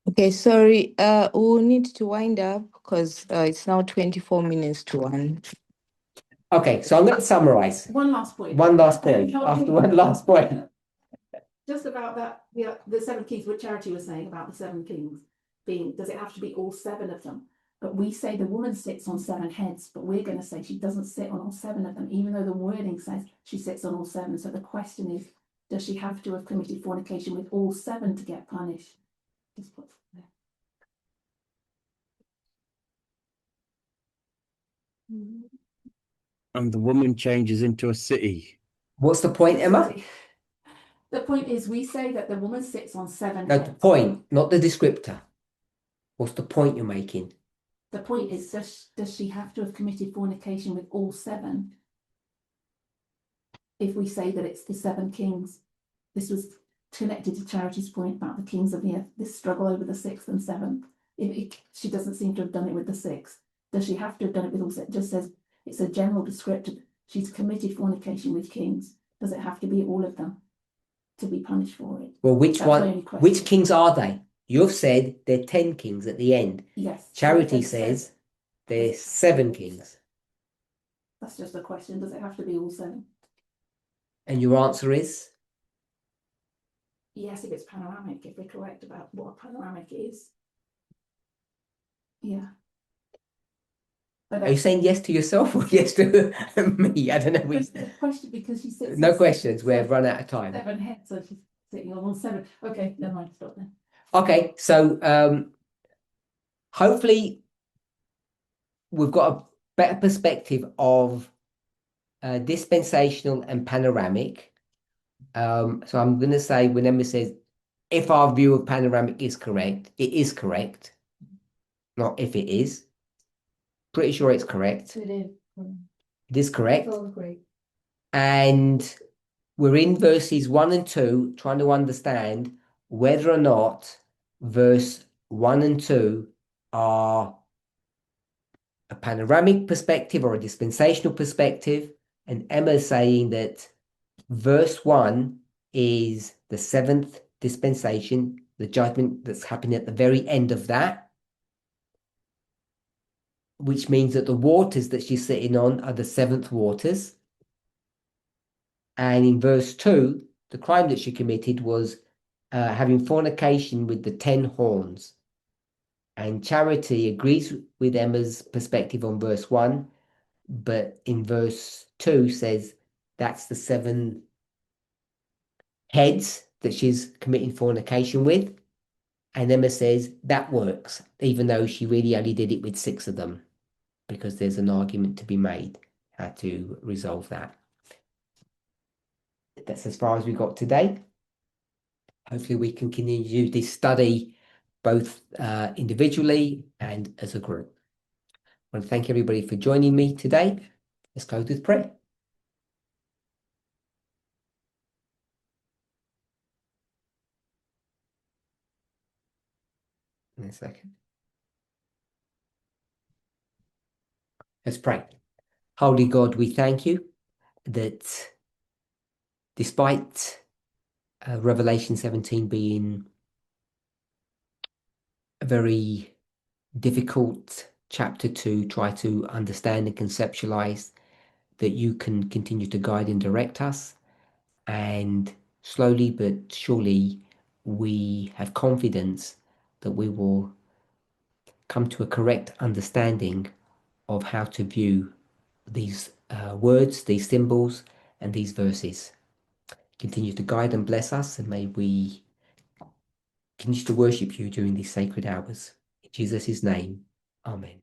Okay, sorry. We'll need to wind up because it's now 24 minutes to 1. Okay, so I'm going to summarize. One last point. One last point. After one last point. Just about that, the seven kings, what Charity was saying about the seven kings being, does it have to be all seven of them? But we say the woman sits on 7 heads, but we're going to say she doesn't sit on all 7 of them, even though the wording says she sits on all 7. So the question is, does she have to have committed fornication with all 7 to get punished? Just put there. And the woman changes into a city. What's the point, Emma? The point is, we say that the woman sits on 7 No, heads. the point, not the descriptor. What's the point you're making? The point is, does she have to have committed fornication with all 7? If we say that it's the 7 kings, this was connected to Charity's point about the kings of the earth, this struggle over the 6th and 7th. She doesn't seem to have done it with the 6th. Does she have to have done it with all 7? It just says it's a general descriptor. She's committed fornication with kings. Does it have to be all of them to be punished for it? Well, which That's one? the only question. Which kings are they? You've said there are 10 kings at the end. Yes. Charity It says there's 7 kings. That's just a question. Does it have to be all 7? And your answer is? Yes, if it's panoramic, if we're correct about what a panoramic is. Yeah. But Are you saying yes to yourself or yes to me? I don't know. It's a question because she sits No on questions. We've run out of time. 7 heads, so she's sitting on all 7. Okay, never mind, stop then. Okay, so hopefully we've got a better perspective of dispensational and panoramic. So I'm going to say when Emma says, if our view of panoramic is correct, it is correct. Not if it is. Pretty sure it's correct. It is. It is correct. All agree. And we're in verses 1 and 2 trying to understand whether or not verse 1 and 2 are a panoramic perspective or a dispensational perspective. And Emma's saying that verse 1 is the 7th dispensation, the judgment that's happening at the very end of that, which means that the waters that she's sitting on are the 7th waters. And in verse 2, the crime that she committed was having fornication with the 10 horns. And Charity agrees with Emma's perspective on verse 1, but in verse 2 says that's the 7 heads that she's committing fornication with. And Emma says that works, even though she really only did it with 6 of them, because there's an argument to be made how to resolve that. That's as far as we got today. Hopefully we can continue this study both individually and as a group. I want to thank everybody for joining me today. Let's close with prayer. In a second. Let's pray. Holy God, we thank you that despite Revelation 17 being a very difficult chapter to try to understand and conceptualize, that you can continue to guide and direct us, and slowly but surely we have confidence that we will come to a correct understanding of how to view these words, these symbols, and these verses. Continue to guide and bless us, and may we continue to worship you during these sacred hours. In Jesus' name, amen.